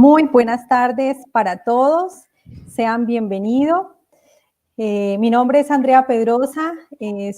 Muy buenas tardes para todos, sean bienvenidos. Mi nombre es Andrea Pedrosa,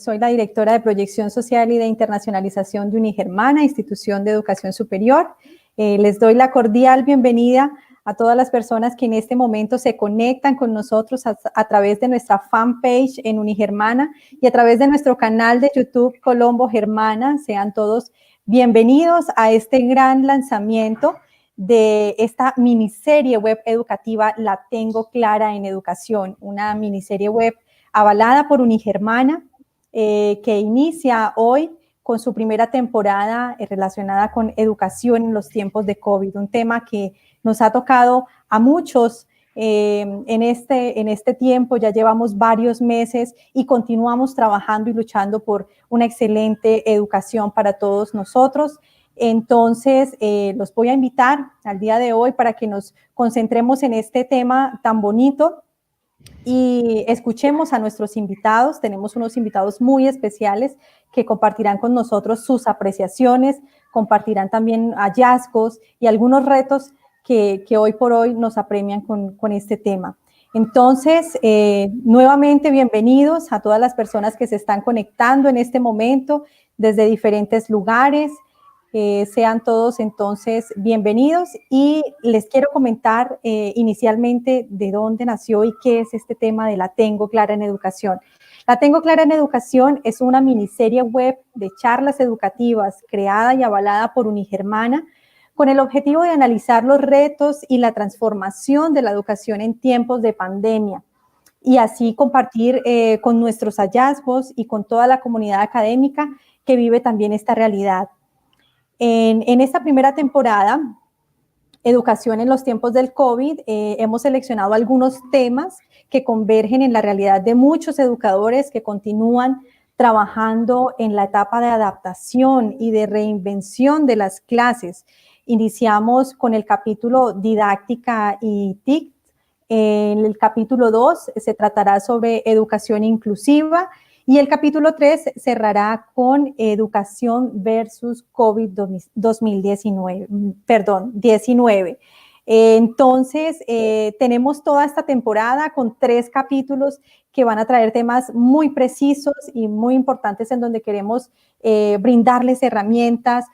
soy la directora de Proyección Social y de Internacionalización de Unigermana, Institución de Educación Superior. Les doy la cordial bienvenida a todas las personas que en este momento se conectan con nosotros a través de nuestra fanpage en Unigermana y a través de nuestro canal de YouTube Colombo Germana. Sean todos bienvenidos a este gran lanzamiento de esta miniserie web educativa La Tengo Clara en Educación, una miniserie web avalada por Unigermana que inicia hoy con su primera temporada relacionada con educación en los tiempos de COVID, un tema que nos ha tocado a muchos en este tiempo. Ya llevamos varios meses y continuamos trabajando y luchando por una excelente educación para todos nosotros. Entonces, los voy a invitar al día de hoy para que nos concentremos en este tema tan bonito y escuchemos a nuestros invitados. Tenemos unos invitados muy especiales que compartirán con nosotros sus apreciaciones, compartirán también hallazgos y algunos retos que hoy por hoy nos apremian con este tema. Entonces, nuevamente bienvenidos a todas las personas que se están conectando en este momento desde diferentes lugares. Sean todos entonces bienvenidos y les quiero comentar inicialmente de dónde nació y qué es este tema de La Tengo Clara en Educación. La Tengo Clara en Educación es una miniserie web de charlas educativas creada y avalada por Unigermana con el objetivo de analizar los retos y la transformación de la educación en tiempos de pandemia y así compartir con nuestros hallazgos y con toda la comunidad académica que vive también esta realidad. En esta primera temporada, Educación en los tiempos del COVID, hemos seleccionado algunos temas que convergen en la realidad de muchos educadores que continúan trabajando en la etapa de adaptación y de reinvención de las clases. Iniciamos con el capítulo Didáctica y TIC. En el capítulo 2 se tratará sobre educación inclusiva. Y el capítulo 3 cerrará con educación versus COVID-19. Entonces, tenemos toda esta temporada con 3 capítulos que van a traer temas muy precisos y muy importantes en donde queremos brindarles herramientas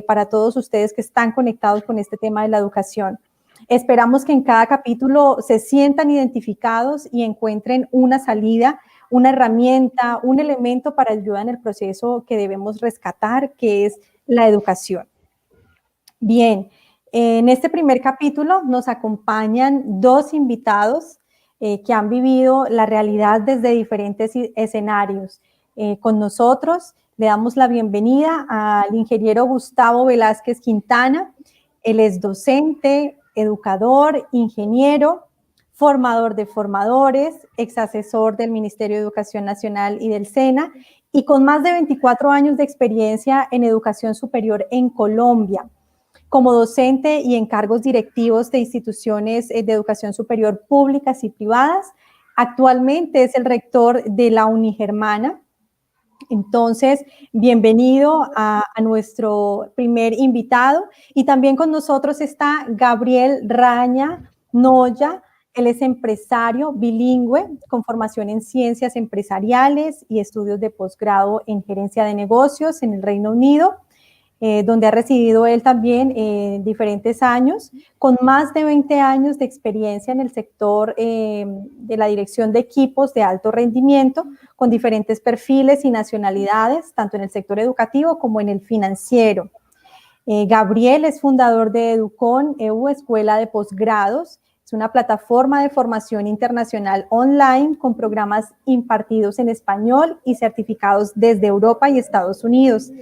para todos ustedes que están conectados con este tema de la educación. Esperamos que en cada capítulo se sientan identificados y encuentren una salida, una herramienta, un elemento para ayudar en el proceso que debemos rescatar, que es la educación. Bien, en este primer capítulo nos acompañan 2 invitados que han vivido la realidad desde diferentes escenarios. Con nosotros le damos la bienvenida al ingeniero Gustavo Velázquez Quintana. Él es docente, educador, ingeniero, formador de formadores, exasesor del Ministerio de Educación Nacional y del SENA, y con más de 24 años de experiencia en educación superior en Colombia, como docente y en cargos directivos de instituciones de educación superior públicas y privadas. Actualmente es el rector de la Unigermana. Entonces, bienvenido a nuestro primer invitado. Y también con nosotros está Gabriel Raña Noya. Él es empresario bilingüe con formación en ciencias empresariales y estudios de posgrado en gerencia de negocios en el Reino Unido, donde ha residido él también diferentes años, con más de 20 años de experiencia en el sector de la dirección de equipos de alto rendimiento, con diferentes perfiles y nacionalidades, tanto en el sector educativo como en el financiero. Gabriel es fundador de Educon EU, Escuela de Posgrados. Es una plataforma de formación internacional online con programas impartidos en español y certificados desde Europa y Estados Unidos.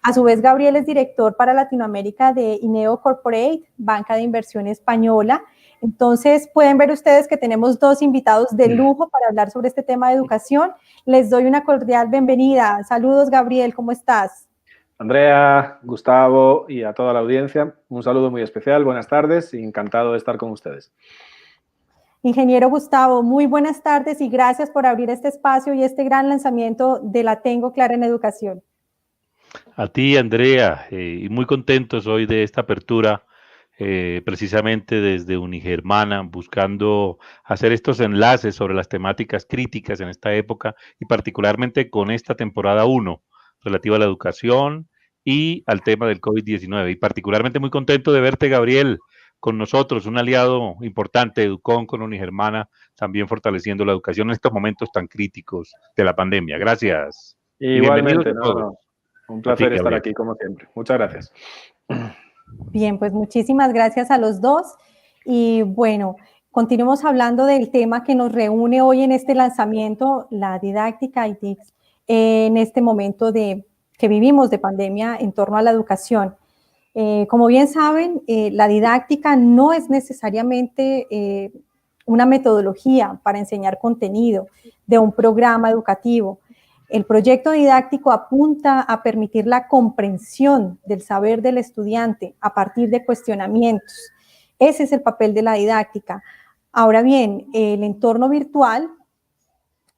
A su vez, Gabriel es director para Latinoamérica de Ineo Corporate, banca de inversión española. Entonces, pueden ver ustedes que tenemos 2 invitados de lujo para hablar sobre este tema de educación. Les doy una cordial bienvenida. Saludos, Gabriel, ¿cómo estás? Andrea, Gustavo y a toda la audiencia, un saludo muy especial, buenas tardes y encantado de estar con ustedes. Ingeniero Gustavo, muy buenas tardes y gracias por abrir este espacio y este gran lanzamiento de La Tengo Clara en Educación. A ti, Andrea, y muy contentos hoy de esta apertura precisamente desde Unigermana, buscando hacer estos enlaces sobre las temáticas críticas en esta época y particularmente con esta temporada 1 relativa a la educación y al tema del COVID-19. Y particularmente muy contento de verte, Gabriel, con nosotros, un aliado importante de Educón con Unigermana, también fortaleciendo la educación en estos momentos tan críticos de la pandemia. Gracias. Y bienvenidos Igualmente, a todos. no. Un placer estar aquí como siempre. Muchas gracias. Bien, pues muchísimas gracias a los dos. Y bueno, continuemos hablando del tema que nos reúne hoy en este lanzamiento, la didáctica y TICS, en este momento que vivimos de pandemia en torno a la educación. Como bien saben, la didáctica no es necesariamente una metodología para enseñar contenido de un programa educativo. El proyecto didáctico apunta a permitir la comprensión del saber del estudiante a partir de cuestionamientos. Ese es el papel de la didáctica. Ahora bien, el entorno virtual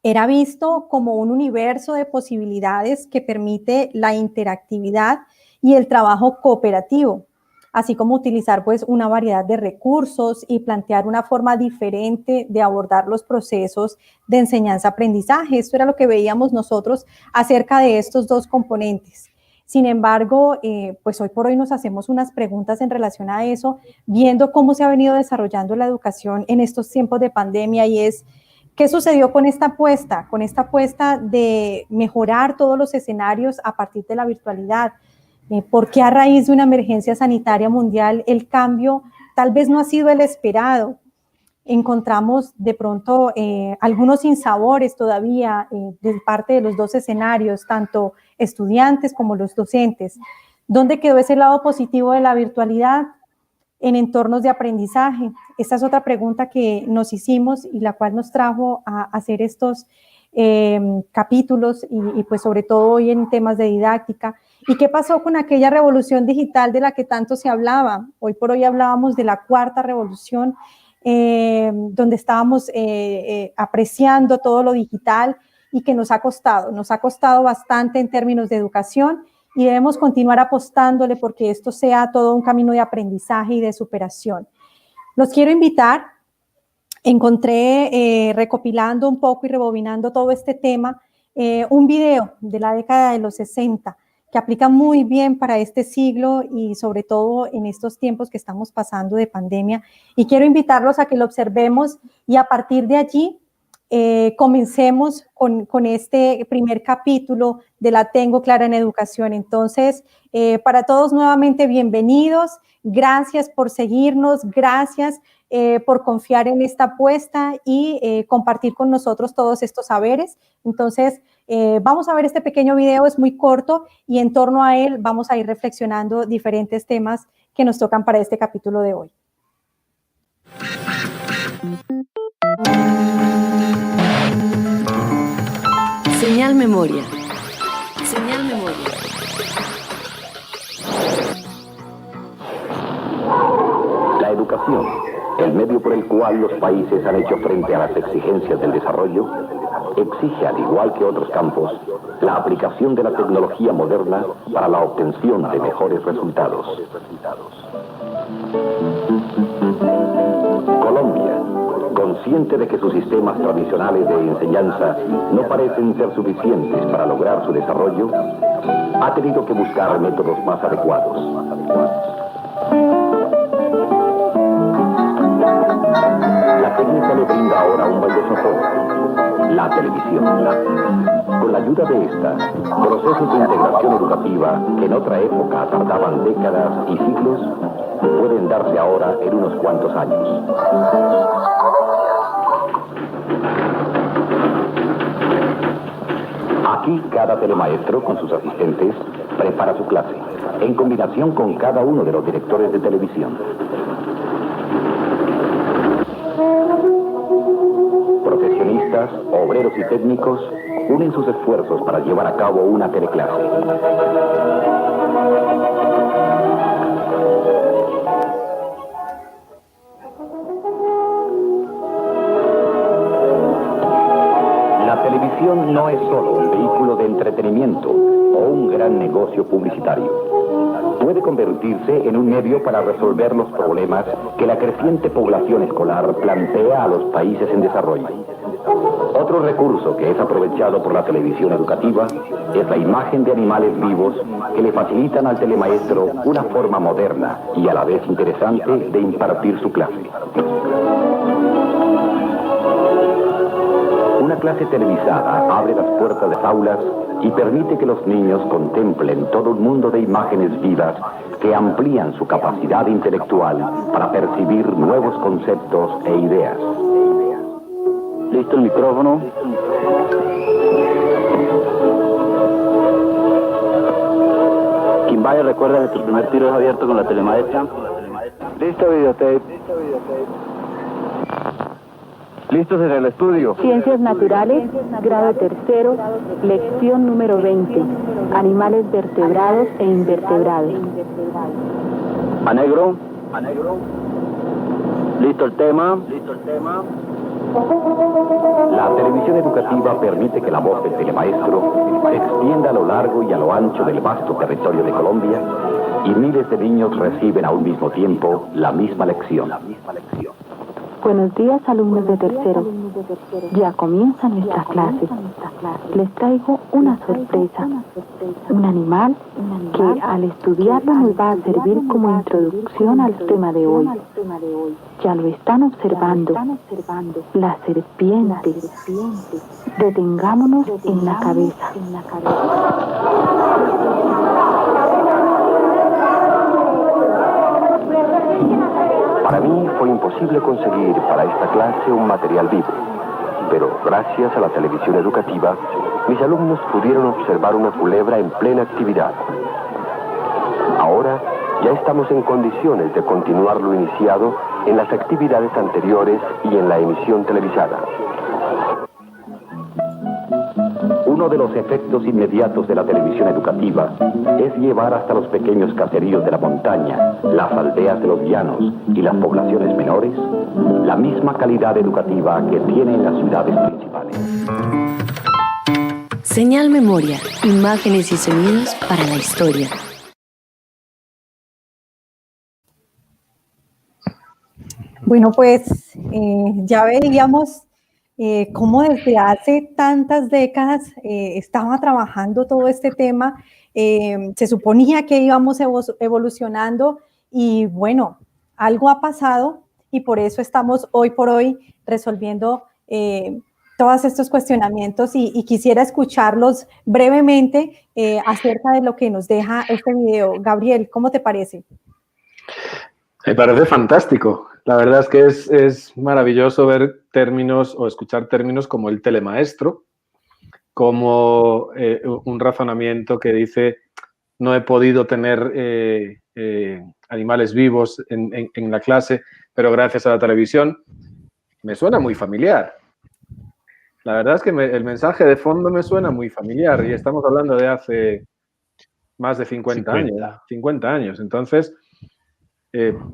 era visto como un universo de posibilidades que permite la interactividad y el trabajo cooperativo, así como utilizar pues una variedad de recursos y plantear una forma diferente de abordar los procesos de enseñanza-aprendizaje. Esto era lo que veíamos nosotros acerca de estos dos componentes. Sin embargo, pues hoy por hoy nos hacemos unas preguntas en relación a eso, viendo cómo se ha venido desarrollando la educación en estos tiempos de pandemia, y es ¿qué sucedió con esta apuesta? Con esta apuesta de mejorar todos los escenarios a partir de la virtualidad. ¿Por qué a raíz de una emergencia sanitaria mundial el cambio tal vez no ha sido el esperado? Encontramos de pronto algunos sinsabores todavía de parte de los dos escenarios, tanto estudiantes como los docentes. ¿Dónde quedó ese lado positivo de la virtualidad en entornos de aprendizaje? Esta es otra pregunta que nos hicimos y la cual nos trajo a hacer estos capítulos y pues sobre todo hoy en temas de didáctica. ¿Y qué pasó con aquella revolución digital de la que tanto se hablaba? Hoy por hoy hablábamos de la cuarta revolución, donde estábamos apreciando todo lo digital y que nos ha costado bastante en términos de educación, y debemos continuar apostándole porque esto sea todo un camino de aprendizaje y de superación. Los quiero invitar. Encontré, recopilando un poco y rebobinando todo este tema, un video de la década de los 60 que aplica muy bien para este siglo y sobre todo en estos tiempos que estamos pasando de pandemia. Y quiero invitarlos a que lo observemos y a partir de allí comencemos con este primer capítulo de La Tengo Clara en Educación. Entonces, para todos nuevamente, bienvenidos. Gracias por seguirnos, gracias por confiar en esta apuesta y compartir con nosotros todos estos saberes. Entonces, vamos a ver este pequeño video, es muy corto y en torno a él vamos a ir reflexionando diferentes temas que nos tocan para este capítulo de hoy. Señal Memoria. Señal Memoria. La educación, el medio por el cual los países han hecho frente a las exigencias del desarrollo, exige, al igual que otros campos, la aplicación de la tecnología moderna para la obtención de mejores resultados. Colombia, consciente de que sus sistemas tradicionales de enseñanza no parecen ser suficientes para lograr su desarrollo, ha tenido que buscar métodos más adecuados. La técnica le brinda ahora un valioso apoyo: la televisión. Con la ayuda de esta, procesos de integración educativa que en otra época tardaban décadas y siglos, pueden darse ahora en unos cuantos años. Aquí cada telemaestro con sus asistentes prepara su clase, en combinación con cada uno de los directores de televisión. Profesionistas, obreros y técnicos unen sus esfuerzos para llevar a cabo una teleclase. La televisión no es solo un vehículo de entretenimiento o un gran negocio publicitario. puede convertirse en un medio para resolver los problemas que la creciente población escolar plantea a los países en desarrollo. Otro recurso que es aprovechado por la televisión educativa es la imagen de animales vivos que le facilitan al telemaestro una forma moderna y a la vez interesante de impartir su clase. Una clase televisada abre las puertas de las aulas y permite que los niños contemplen todo un mundo de imágenes vivas que amplían su capacidad intelectual para percibir nuevos conceptos e ideas. ¿Listo el micrófono? Quien vaya, recuerda que tu primer tiro es abierto con la telemaestra. Listo, videotape. Listos en el estudio. Ciencias naturales, grado tercero, lección número 20. Animales vertebrados e invertebrados. A negro. Listo el tema. La televisión educativa permite que la voz del telemaestro se extienda a lo largo y a lo ancho del vasto territorio de Colombia y miles de niños reciben a un mismo tiempo la misma lección. Buenos días, alumnos de tercero. Ya comienza nuestra clase. Les traigo una sorpresa. Un animal que al estudiarlo nos va a servir como introducción al tema de hoy. Ya lo están observando. La serpiente. Detengámonos en la cabeza. Para mí fue imposible conseguir para esta clase un material vivo, pero gracias a la televisión educativa, mis alumnos pudieron observar una culebra en plena actividad. Ahora ya estamos en condiciones de continuar lo iniciado en las actividades anteriores y en la emisión televisada. Uno de los efectos inmediatos de la televisión educativa es llevar hasta los pequeños caseríos de la montaña, las aldeas de los llanos y las poblaciones menores la misma calidad educativa que tienen las ciudades principales. Señal Memoria, imágenes y sonidos para la historia. Bueno, pues ya veíamos cómo desde hace tantas décadas estaba trabajando todo este tema. Se suponía que íbamos evolucionando y bueno, algo ha pasado y por eso estamos hoy por hoy resolviendo todos estos cuestionamientos y quisiera escucharlos brevemente acerca de lo que nos deja este video. Gabriel, ¿cómo te parece? Me parece fantástico. La verdad es que es maravilloso ver términos o escuchar términos como el telemaestro, como un razonamiento que dice no he podido tener animales vivos en la clase, pero gracias a la televisión me suena muy familiar. La verdad es que el mensaje de fondo me suena muy familiar y estamos hablando de hace más de 50 años. Entonces,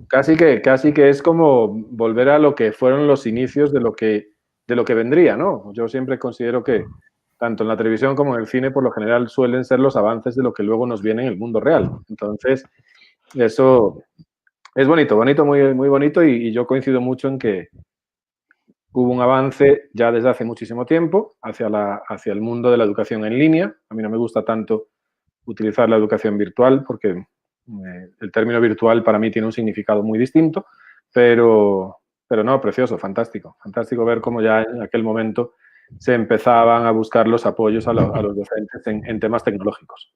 casi que es como volver a lo que fueron los inicios de lo que vendría, ¿no? Yo siempre considero que tanto en la televisión como en el cine, por lo general, suelen ser los avances de lo que luego nos viene en el mundo real. Entonces, eso es bonito, muy, muy bonito y yo coincido mucho en que hubo un avance ya desde hace muchísimo tiempo hacia el mundo de la educación en línea. A mí no me gusta tanto utilizar la educación virtual porque el término virtual para mí tiene un significado muy distinto, pero no, precioso, fantástico ver cómo ya en aquel momento se empezaban a buscar los apoyos a los docentes en temas tecnológicos.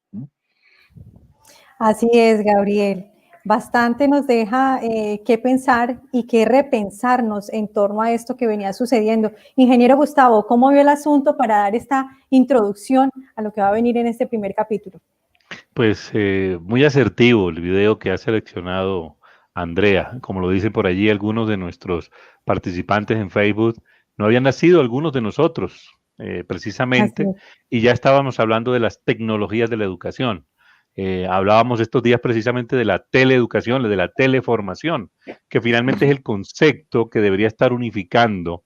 Así es, Gabriel. Bastante nos deja qué pensar y qué repensarnos en torno a esto que venía sucediendo. Ingeniero Gustavo, ¿cómo vio el asunto para dar esta introducción a lo que va a venir en este primer capítulo? Pues muy asertivo el video que ha seleccionado Andrea. Como lo dicen por allí algunos de nuestros participantes en Facebook, no habían nacido algunos de nosotros, precisamente, y ya estábamos hablando de las tecnologías de la educación. Hablábamos estos días precisamente de la teleeducación, de la teleformación, que finalmente es el concepto que debería estar unificando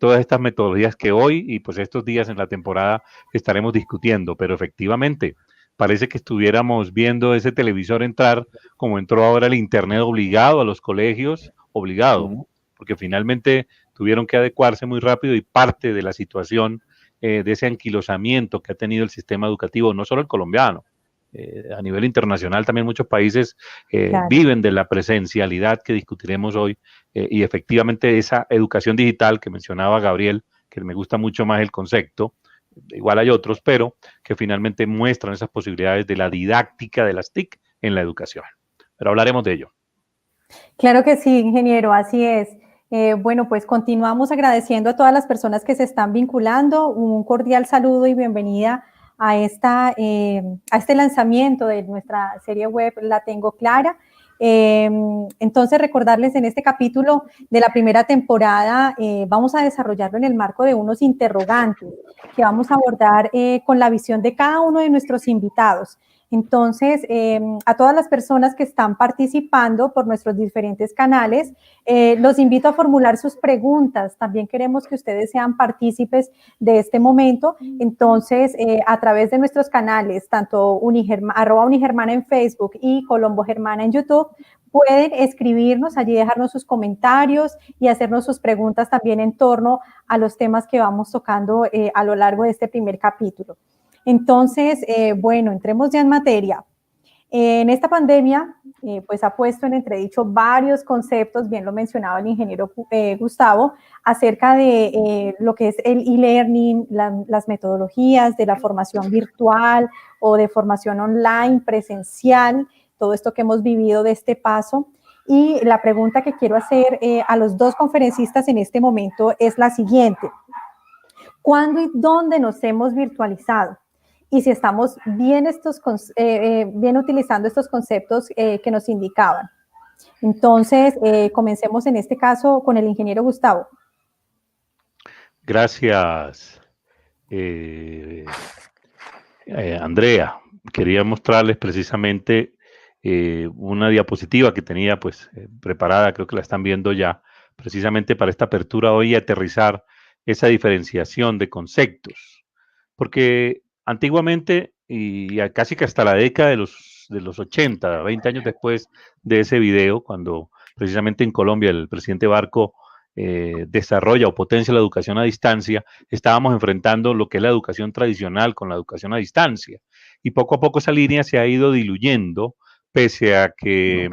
todas estas metodologías que hoy y pues estos días en la temporada estaremos discutiendo, pero efectivamente parece que estuviéramos viendo ese televisor entrar como entró ahora el Internet obligado a los colegios, obligado, porque finalmente tuvieron que adecuarse muy rápido y parte de la situación de ese anquilosamiento que ha tenido el sistema educativo, no solo el colombiano, a nivel internacional también muchos países Claro. viven de la presencialidad que discutiremos hoy y efectivamente esa educación digital que mencionaba Gabriel, que me gusta mucho más el concepto, igual hay otros, pero que finalmente muestran esas posibilidades de la didáctica de las TIC en la educación. Pero hablaremos de ello. Claro que sí, ingeniero, así es. Bueno, pues continuamos agradeciendo a todas las personas que se están vinculando. Un cordial saludo y bienvenida a este lanzamiento de nuestra serie web La Tengo Clara. Entonces, recordarles en este capítulo de la primera temporada, vamos a desarrollarlo en el marco de unos interrogantes que vamos a abordar con la visión de cada uno de nuestros invitados. Entonces, a todas las personas que están participando por nuestros diferentes canales, los invito a formular sus preguntas. También queremos que ustedes sean partícipes de este momento. Entonces, a través de nuestros canales, tanto @Unigermana en Facebook y Colombo Germana en YouTube, pueden escribirnos allí, dejarnos sus comentarios y hacernos sus preguntas también en torno a los temas que vamos tocando a lo largo de este primer capítulo. Entonces, bueno, entremos ya en materia. En esta pandemia, pues ha puesto en entredicho varios conceptos, bien lo mencionaba el ingeniero Gustavo, acerca de lo que es el e-learning, las metodologías de la formación virtual o de formación online, presencial, todo esto que hemos vivido de este paso. Y la pregunta que quiero hacer a los dos conferencistas en este momento es la siguiente. ¿Cuándo y dónde nos hemos virtualizado? Y si estamos bien, bien utilizando estos conceptos que nos indicaban. Entonces, comencemos en este caso con el ingeniero Gustavo. Gracias, Andrea. Quería mostrarles precisamente una diapositiva que tenía pues preparada, creo que la están viendo ya, precisamente para esta apertura hoy y aterrizar esa diferenciación de conceptos. Porque antiguamente, y casi que hasta la década de los 80, 20 años después de ese video, cuando precisamente en Colombia el presidente Barco desarrolla o potencia la educación a distancia, estábamos enfrentando lo que es la educación tradicional con la educación a distancia. Y poco a poco esa línea se ha ido diluyendo, pese a que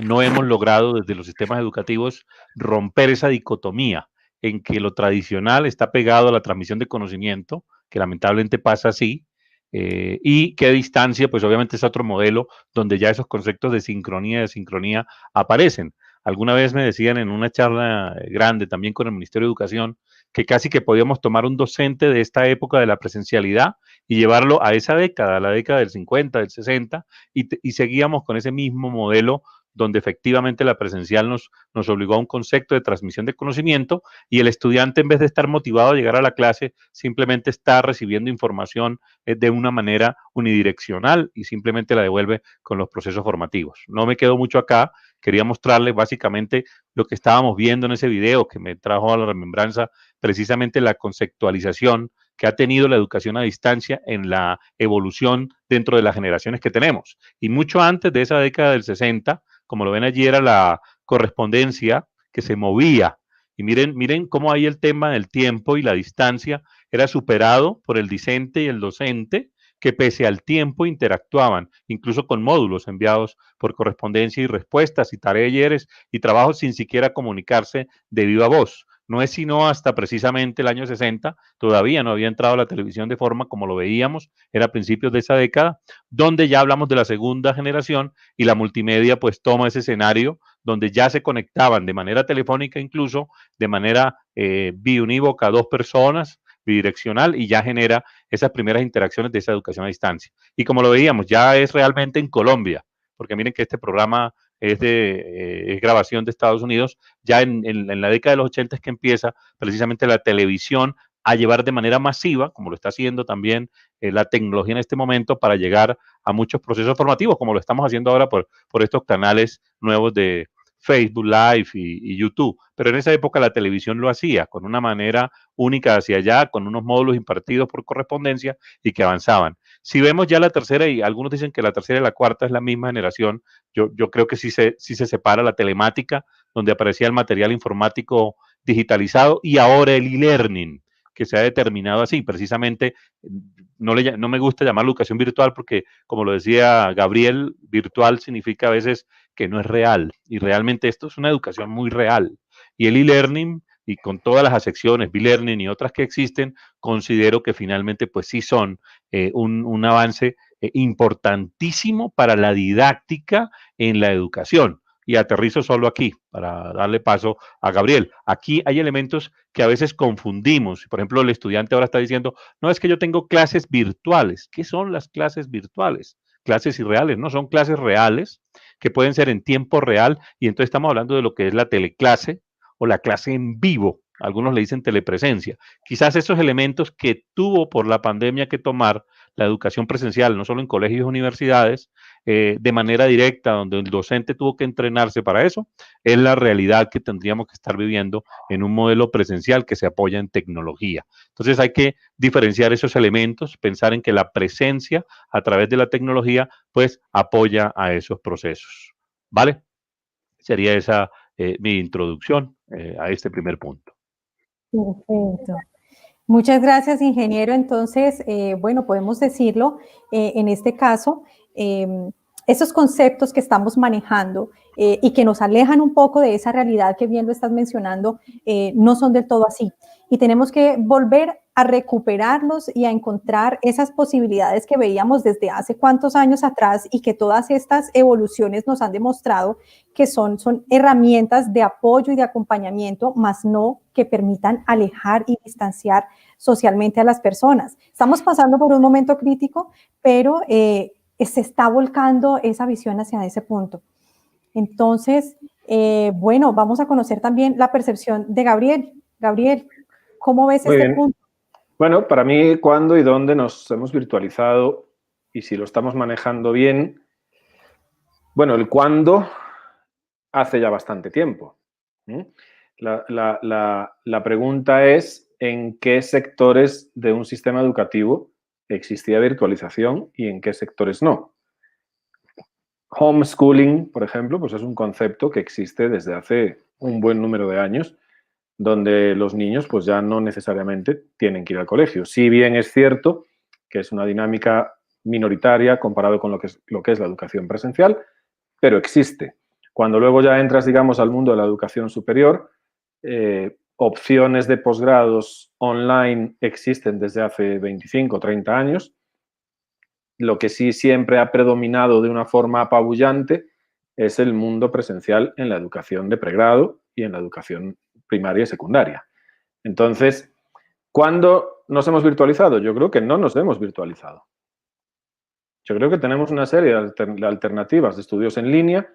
no hemos logrado desde los sistemas educativos romper esa dicotomía en que lo tradicional está pegado a la transmisión de conocimiento, que lamentablemente pasa así, y que a distancia, pues obviamente es otro modelo donde ya esos conceptos de sincronía y desincronía aparecen. Alguna vez me decían en una charla grande también con el Ministerio de Educación que casi que podíamos tomar un docente de esta época de la presencialidad y llevarlo a esa década, a la década del 50, del 60, y seguíamos con ese mismo modelo donde efectivamente la presencial nos obligó a un concepto de transmisión de conocimiento y el estudiante, en vez de estar motivado a llegar a la clase, simplemente está recibiendo información de una manera unidireccional y simplemente la devuelve con los procesos formativos. No me quedo mucho acá, quería mostrarles básicamente lo que estábamos viendo en ese video que me trajo a la remembranza precisamente la conceptualización que ha tenido la educación a distancia en la evolución dentro de las generaciones que tenemos. Y mucho antes de esa década del 60, como lo ven allí, era la correspondencia que se movía. Y miren cómo ahí el tema del tiempo y la distancia era superado por el discente y el docente, que pese al tiempo interactuaban, incluso con módulos enviados por correspondencia y respuestas y talleres y trabajos sin siquiera comunicarse de viva voz. No es sino hasta precisamente el año 60, todavía no había entrado a la televisión de forma como lo veíamos, era a principios de esa década, donde ya hablamos de la segunda generación y la multimedia pues toma ese escenario donde ya se conectaban de manera telefónica, incluso de manera biunívoca a dos personas, bidireccional, y ya genera esas primeras interacciones de esa educación a distancia. Y como lo veíamos, ya es realmente en Colombia, porque miren que este programa es grabación de Estados Unidos, ya en la década de los 80 es que empieza precisamente la televisión a llevar de manera masiva, como lo está haciendo también la tecnología en este momento, para llegar a muchos procesos formativos, como lo estamos haciendo ahora por estos canales nuevos de Facebook Live y YouTube. Pero en esa época la televisión lo hacía con una manera única hacia allá, con unos módulos impartidos por correspondencia y que avanzaban. Si vemos ya la tercera, y algunos dicen que la tercera y la cuarta es la misma generación, yo creo que sí se separa la telemática, donde aparecía el material informático digitalizado, y ahora el e-learning, que se ha determinado así. Precisamente, no me gusta llamarlo educación virtual porque, como lo decía Gabriel, virtual significa a veces que no es real, y realmente esto es una educación muy real. Y el e-learning, y con todas las acepciones, B-Learning y otras que existen, considero que finalmente pues sí son un avance importantísimo para la didáctica en la educación. Y aterrizo solo aquí, para darle paso a Gabriel. Aquí hay elementos que a veces confundimos. Por ejemplo, el estudiante ahora está diciendo, no, es que yo tengo clases virtuales. ¿Qué son las clases virtuales? Clases irreales, no, son clases reales que pueden ser en tiempo real, y entonces estamos hablando de lo que es la teleclase o la clase en vivo. Algunos le dicen telepresencia. Quizás esos elementos que tuvo por la pandemia que tomar la educación presencial, no solo en colegios y universidades, de manera directa, donde el docente tuvo que entrenarse para eso, es la realidad que tendríamos que estar viviendo en un modelo presencial que se apoya en tecnología. Entonces hay que diferenciar esos elementos, pensar en que la presencia a través de la tecnología, pues apoya a esos procesos. ¿Vale? Sería esa mi introducción a este primer punto. Perfecto. Muchas gracias, ingeniero. Entonces, bueno, podemos decirlo, en este caso, esos conceptos que estamos manejando y que nos alejan un poco de esa realidad que bien lo estás mencionando, no son del todo así. Y tenemos que volver a recuperarlos y a encontrar esas posibilidades que veíamos desde hace cuántos años atrás, y que todas estas evoluciones nos han demostrado que son herramientas de apoyo y de acompañamiento, más no que permitan alejar y distanciar socialmente a las personas. Estamos pasando por un momento crítico, pero se está volcando esa visión hacia ese punto. Entonces, bueno, vamos a conocer también la percepción de Gabriel. Gabriel, ¿cómo ves este punto? Bueno, para mí, cuándo y dónde nos hemos virtualizado y si lo estamos manejando bien, bueno, el cuándo hace ya bastante tiempo. La pregunta es en qué sectores de un sistema educativo existía virtualización y en qué sectores no. Homeschooling, por ejemplo, pues es un concepto que existe desde hace un buen número de años, donde los niños pues ya no necesariamente tienen que ir al colegio. Si bien es cierto que es una dinámica minoritaria comparado con lo que es la educación presencial, pero existe. Cuando luego ya entras, digamos, al mundo de la educación superior, opciones de posgrados online existen desde hace 25 o 30 años. Lo que sí siempre ha predominado de una forma apabullante es el mundo presencial en la educación de pregrado y en la educación primaria y secundaria. Entonces, ¿cuándo nos hemos virtualizado? Yo creo que no nos hemos virtualizado. Yo creo que tenemos una serie de alternativas de estudios en línea,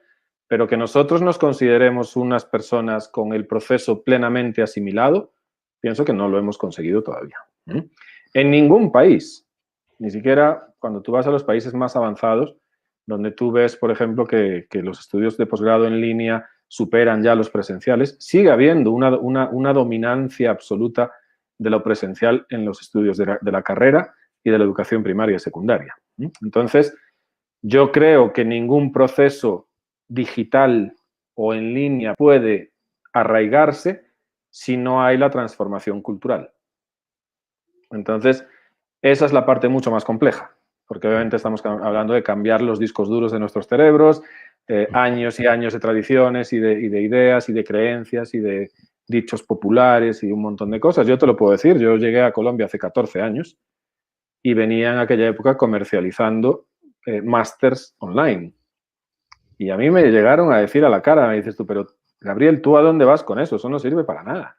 pero que nosotros nos consideremos unas personas con el proceso plenamente asimilado, pienso que no lo hemos conseguido todavía. En ningún país, ni siquiera cuando tú vas a los países más avanzados, donde tú ves, por ejemplo, que los estudios de posgrado en línea superan ya los presenciales, sigue habiendo una dominancia absoluta de lo presencial en los estudios de la carrera y de la educación primaria y secundaria. Entonces, yo creo que ningún proceso digital o en línea puede arraigarse si no hay la transformación cultural. Entonces, esa es la parte mucho más compleja, porque obviamente estamos hablando de cambiar los discos duros de nuestros cerebros, años y años de tradiciones y de ideas y de creencias y de dichos populares y un montón de cosas. Yo te lo puedo decir, yo llegué a Colombia hace 14 años y venía en aquella época comercializando másters online. Y a mí me llegaron a decir a la cara, me dices tú, pero Gabriel, ¿tú a dónde vas con eso? Eso no sirve para nada.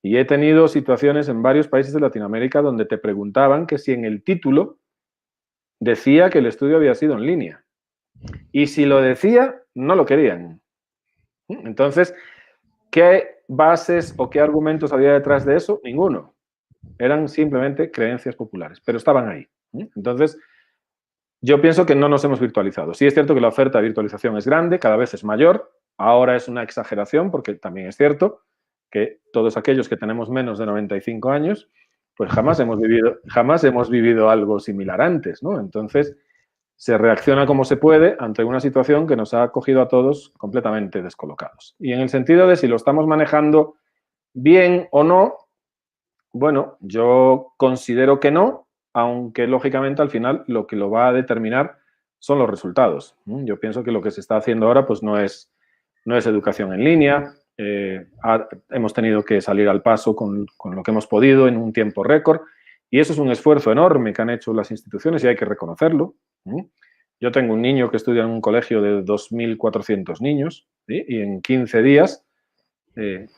Y he tenido situaciones en varios países de Latinoamérica donde te preguntaban que si en el título decía que el estudio había sido en línea. Y si lo decía, no lo querían. Entonces, ¿qué bases o qué argumentos había detrás de eso? Ninguno. Eran simplemente creencias populares, pero estaban ahí. Entonces, yo pienso que no nos hemos virtualizado. Sí es cierto que la oferta de virtualización es grande, cada vez es mayor. Ahora es una exageración porque también es cierto que todos aquellos que tenemos menos de 95 años, pues jamás hemos vivido algo similar antes, ¿no? Entonces, se reacciona como se puede ante una situación que nos ha cogido a todos completamente descolocados. Y en el sentido de si lo estamos manejando bien o no, bueno, yo considero que no, aunque lógicamente al final lo que lo va a determinar son los resultados. Yo pienso que lo que se está haciendo ahora pues no es educación en línea. Hemos tenido que salir al paso con lo que hemos podido en un tiempo récord y eso es un esfuerzo enorme que han hecho las instituciones y hay que reconocerlo. Yo tengo un niño que estudia en un colegio de 2.400 niños, ¿sí? Y en 15 días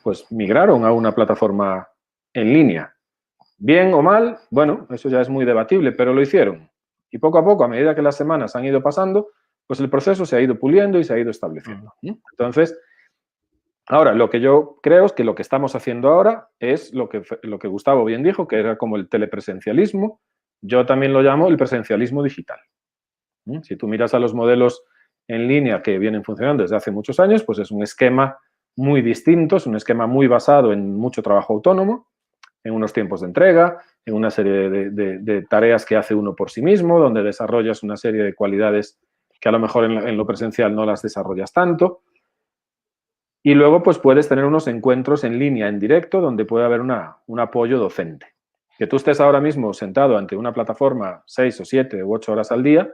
pues migraron a una plataforma en línea. Bien o mal, bueno, eso ya es muy debatible, pero lo hicieron. Y poco a poco, a medida que las semanas han ido pasando, pues el proceso se ha ido puliendo y se ha ido estableciendo. Entonces, ahora, lo que yo creo es que lo que estamos haciendo ahora es lo que Gustavo bien dijo, que era como el telepresencialismo. Yo también lo llamo el presencialismo digital. Si tú miras a los modelos en línea que vienen funcionando desde hace muchos años, pues es un esquema muy distinto, es un esquema muy basado en mucho trabajo autónomo, en unos tiempos de entrega, en una serie de tareas que hace uno por sí mismo, donde desarrollas una serie de cualidades que a lo mejor en lo presencial no las desarrollas tanto. Y luego pues puedes tener unos encuentros en línea, en directo, donde puede haber un apoyo docente. Que tú estés ahora mismo sentado ante una plataforma 6 o 7 u 8 horas al día,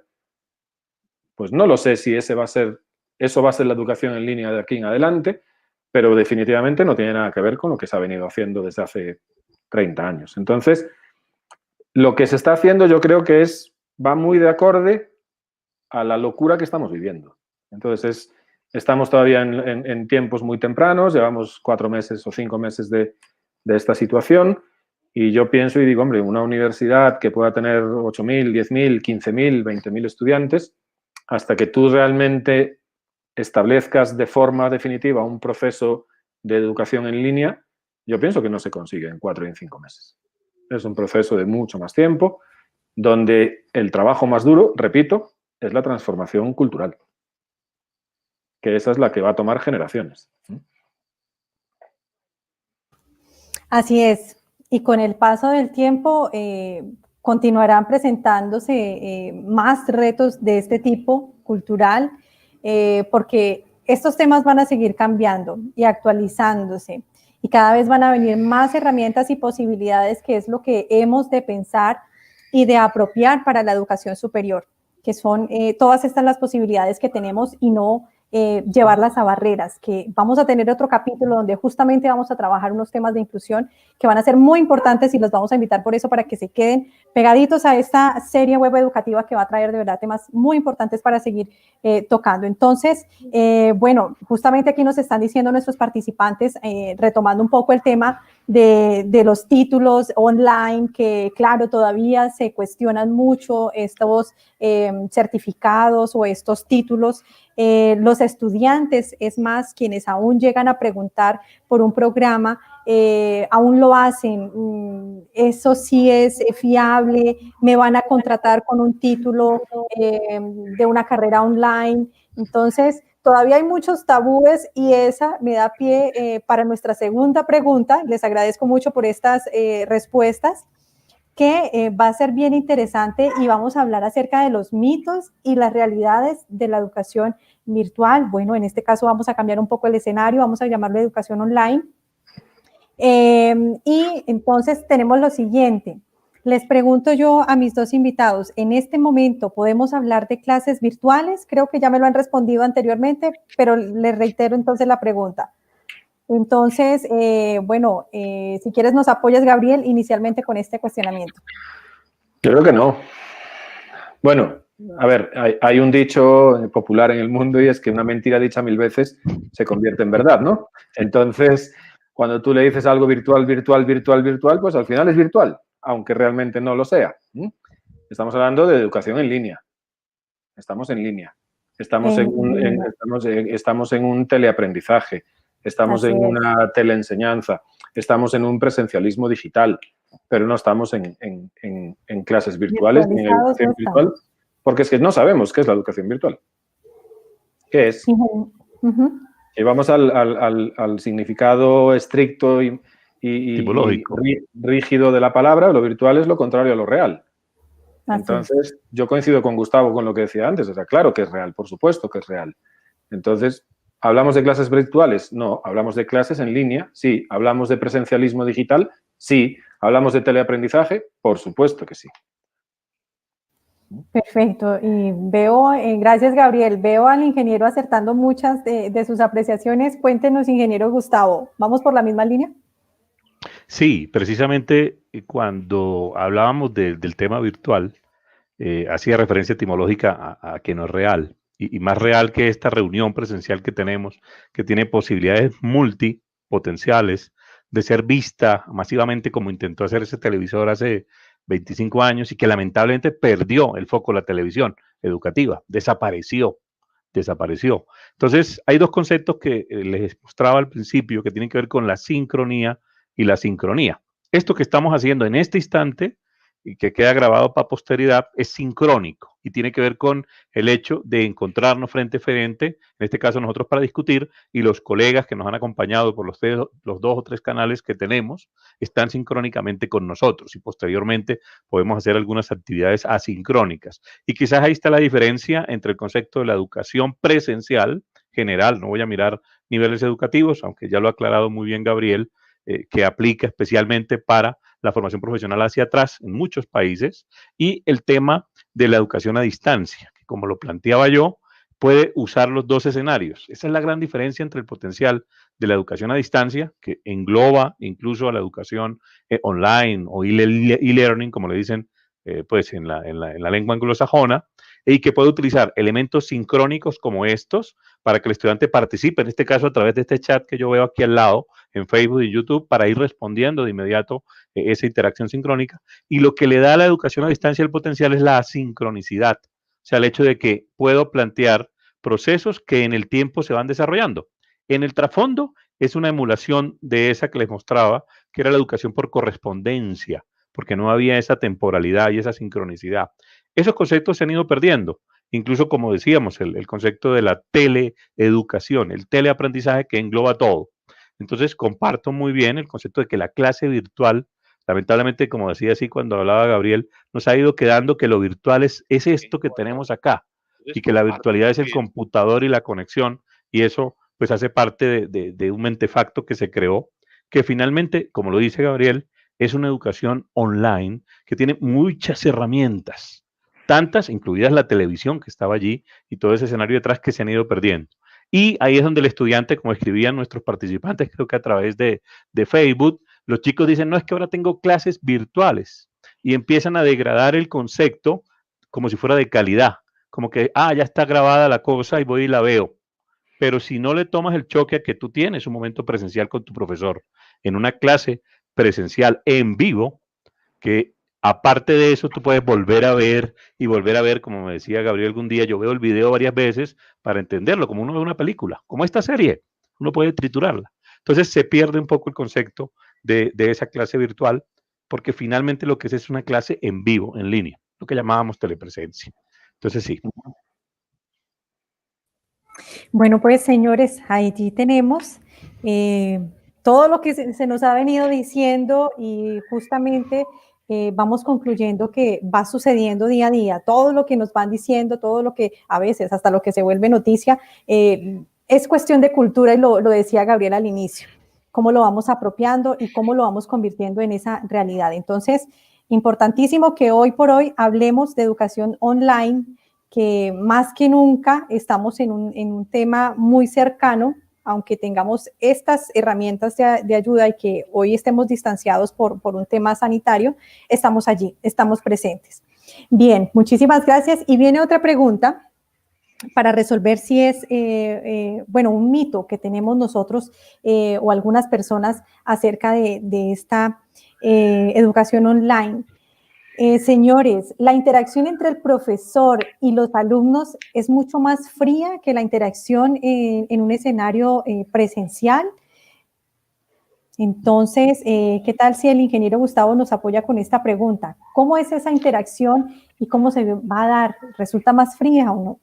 pues no lo sé si eso va a ser la educación en línea de aquí en adelante, pero definitivamente no tiene nada que ver con lo que se ha venido haciendo desde hace 30 años. Entonces, lo que se está haciendo yo creo que va muy de acorde a la locura que estamos viviendo. Entonces, estamos todavía en tiempos muy tempranos, llevamos 4 meses o 5 meses de esta situación y yo pienso y digo, hombre, una universidad que pueda tener 8.000, 10.000, 15.000, 20.000 estudiantes, hasta que tú realmente establezcas de forma definitiva un proceso de educación en línea, yo pienso que no se consigue en 4 y en 5 meses. Es un proceso de mucho más tiempo, donde el trabajo más duro, repito, es la transformación cultural, que esa es la que va a tomar generaciones. Así es. Y con el paso del tiempo continuarán presentándose más retos de este tipo cultural, porque estos temas van a seguir cambiando y actualizándose y cada vez van a venir más herramientas y posibilidades, que es lo que hemos de pensar y de apropiar para la educación superior, que son todas estas las posibilidades que tenemos y no llevarlas a barreras, que vamos a tener otro capítulo donde justamente vamos a trabajar unos temas de inclusión que van a ser muy importantes y los vamos a invitar por eso para que se queden pegaditos a esta serie web educativa que va a traer de verdad temas muy importantes para seguir tocando. Entonces, bueno, justamente aquí nos están diciendo nuestros participantes, retomando un poco el tema de los títulos online, que claro, todavía se cuestionan mucho estos certificados o estos títulos. Los estudiantes, es más, quienes aún llegan a preguntar por un programa, aún lo hacen. Eso sí es fiable, me van a contratar con un título de una carrera online. Entonces, todavía hay muchos tabúes y esa me da pie para nuestra segunda pregunta. Les agradezco mucho por estas respuestas, que va a ser bien interesante y vamos a hablar acerca de los mitos y las realidades de la educación virtual. Bueno, en este caso vamos a cambiar un poco el escenario, vamos a llamarlo educación online. Y entonces tenemos lo siguiente. Les pregunto yo a mis dos invitados, ¿en este momento podemos hablar de clases virtuales? Creo que ya me lo han respondido anteriormente, pero les reitero entonces la pregunta. Entonces, bueno, si quieres nos apoyas, Gabriel, inicialmente con este cuestionamiento. Yo creo que no. Bueno, a ver, hay un dicho popular en el mundo y es que una mentira dicha 1000 veces se convierte en verdad, ¿no? Entonces, cuando tú le dices algo virtual, pues al final es virtual, aunque realmente no lo sea. Estamos hablando de educación en línea. Estamos en línea. Estamos en un teleaprendizaje. Estamos en una teleenseñanza, estamos en un presencialismo digital, pero no estamos en clases virtuales ni en educación virtual, porque es que no sabemos qué es la educación virtual. ¿Qué es? Y vamos al significado estricto y y Tipológico. rígido de la palabra, lo virtual es lo contrario a lo real. Así Entonces, yo coincido con Gustavo con lo que decía antes. O sea, claro que es real, por supuesto que es real. Entonces, ¿hablamos de clases virtuales? No. ¿Hablamos de clases en línea? Sí. ¿Hablamos de presencialismo digital? Sí. ¿Hablamos de teleaprendizaje? Por supuesto que sí. Perfecto. Y veo, gracias Gabriel, veo al ingeniero acertando muchas de sus apreciaciones. Cuéntenos, ingeniero Gustavo, ¿vamos por la misma línea? Sí, precisamente cuando hablábamos del tema virtual, hacía referencia etimológica a que no es real, y más real que esta reunión presencial que tenemos, que tiene posibilidades multipotenciales de ser vista masivamente como intentó hacer ese televisor hace 25 años y que lamentablemente perdió el foco de la televisión educativa, desapareció. Entonces, hay dos conceptos que les mostraba al principio que tienen que ver con la sincronía y la sincronía. Esto que estamos haciendo en este instante y que queda grabado para posteridad es sincrónico y tiene que ver con el hecho de encontrarnos frente a frente, en este caso nosotros para discutir, y los colegas que nos han acompañado por los 2 o 3 canales que tenemos están sincrónicamente con nosotros y posteriormente podemos hacer algunas actividades asincrónicas. Y quizás ahí está la diferencia entre el concepto de la educación presencial general, no voy a mirar niveles educativos, aunque ya lo ha aclarado muy bien Gabriel, que aplica especialmente para la formación profesional hacia atrás en muchos países, y el tema de la educación a distancia, que como lo planteaba yo, puede usar los dos escenarios. Esa es la gran diferencia entre el potencial de la educación a distancia, que engloba incluso a la educación online o e-learning, como le dicen pues en la lengua anglosajona, y que puede utilizar elementos sincrónicos como estos para que el estudiante participe, en este caso a través de este chat que yo veo aquí al lado, en Facebook y YouTube, para ir respondiendo de inmediato esa interacción sincrónica. Y lo que le da a la educación a distancia el potencial es la asincronicidad, o sea, el hecho de que puedo plantear procesos que en el tiempo se van desarrollando. En el trasfondo es una emulación de esa que les mostraba, que era la educación por correspondencia, porque no había esa temporalidad y esa sincronicidad. Esos conceptos se han ido perdiendo, incluso como decíamos, el concepto de la teleeducación, el teleaprendizaje que engloba todo. Entonces comparto muy bien el concepto de que la clase virtual, lamentablemente, como decía así cuando hablaba Gabriel, nos ha ido quedando que lo virtual es esto que tenemos acá y que la virtualidad es el computador y la conexión, y eso pues hace parte de un mentefacto que se creó, que finalmente, como lo dice Gabriel, es una educación online que tiene muchas herramientas, tantas, incluidas la televisión que estaba allí y todo ese escenario detrás que se han ido perdiendo. Y ahí es donde el estudiante, como escribían nuestros participantes, creo que a través de Facebook, los chicos dicen, no, es que ahora tengo clases virtuales y empiezan a degradar el concepto como si fuera de calidad, como que, ya está grabada la cosa y voy y la veo. Pero si no le tomas el choque a que tú tienes un momento presencial con tu profesor en una clase presencial en vivo, que aparte de eso tú puedes volver a ver y volver a ver, como me decía Gabriel algún día, yo veo el video varias veces para entenderlo, como uno ve una película, como esta serie, uno puede triturarla. Entonces se pierde un poco el concepto de esa clase virtual, porque finalmente lo que es una clase en vivo, en línea, lo que llamábamos telepresencia. Entonces sí. Bueno, pues señores, allí tenemos todo lo que se nos ha venido diciendo y justamente vamos concluyendo que va sucediendo día a día. Todo lo que nos van diciendo, todo lo que a veces hasta lo que se vuelve noticia, es cuestión de cultura y lo decía Gabriel al inicio, cómo lo vamos apropiando y cómo lo vamos convirtiendo en esa realidad. Entonces, importantísimo que hoy por hoy hablemos de educación online, que más que nunca estamos en un tema muy cercano, aunque tengamos estas herramientas de ayuda y que hoy estemos distanciados por un tema sanitario, estamos allí, estamos presentes. Bien, muchísimas gracias. Y viene otra pregunta para resolver si es, bueno, un mito que tenemos nosotros o algunas personas acerca de esta educación online. Señores, la interacción entre el profesor y los alumnos es mucho más fría que la interacción en un escenario presencial. Entonces, ¿qué tal si el ingeniero Gustavo nos apoya con esta pregunta? ¿Cómo es esa interacción y cómo se va a dar? ¿Resulta más fría o no?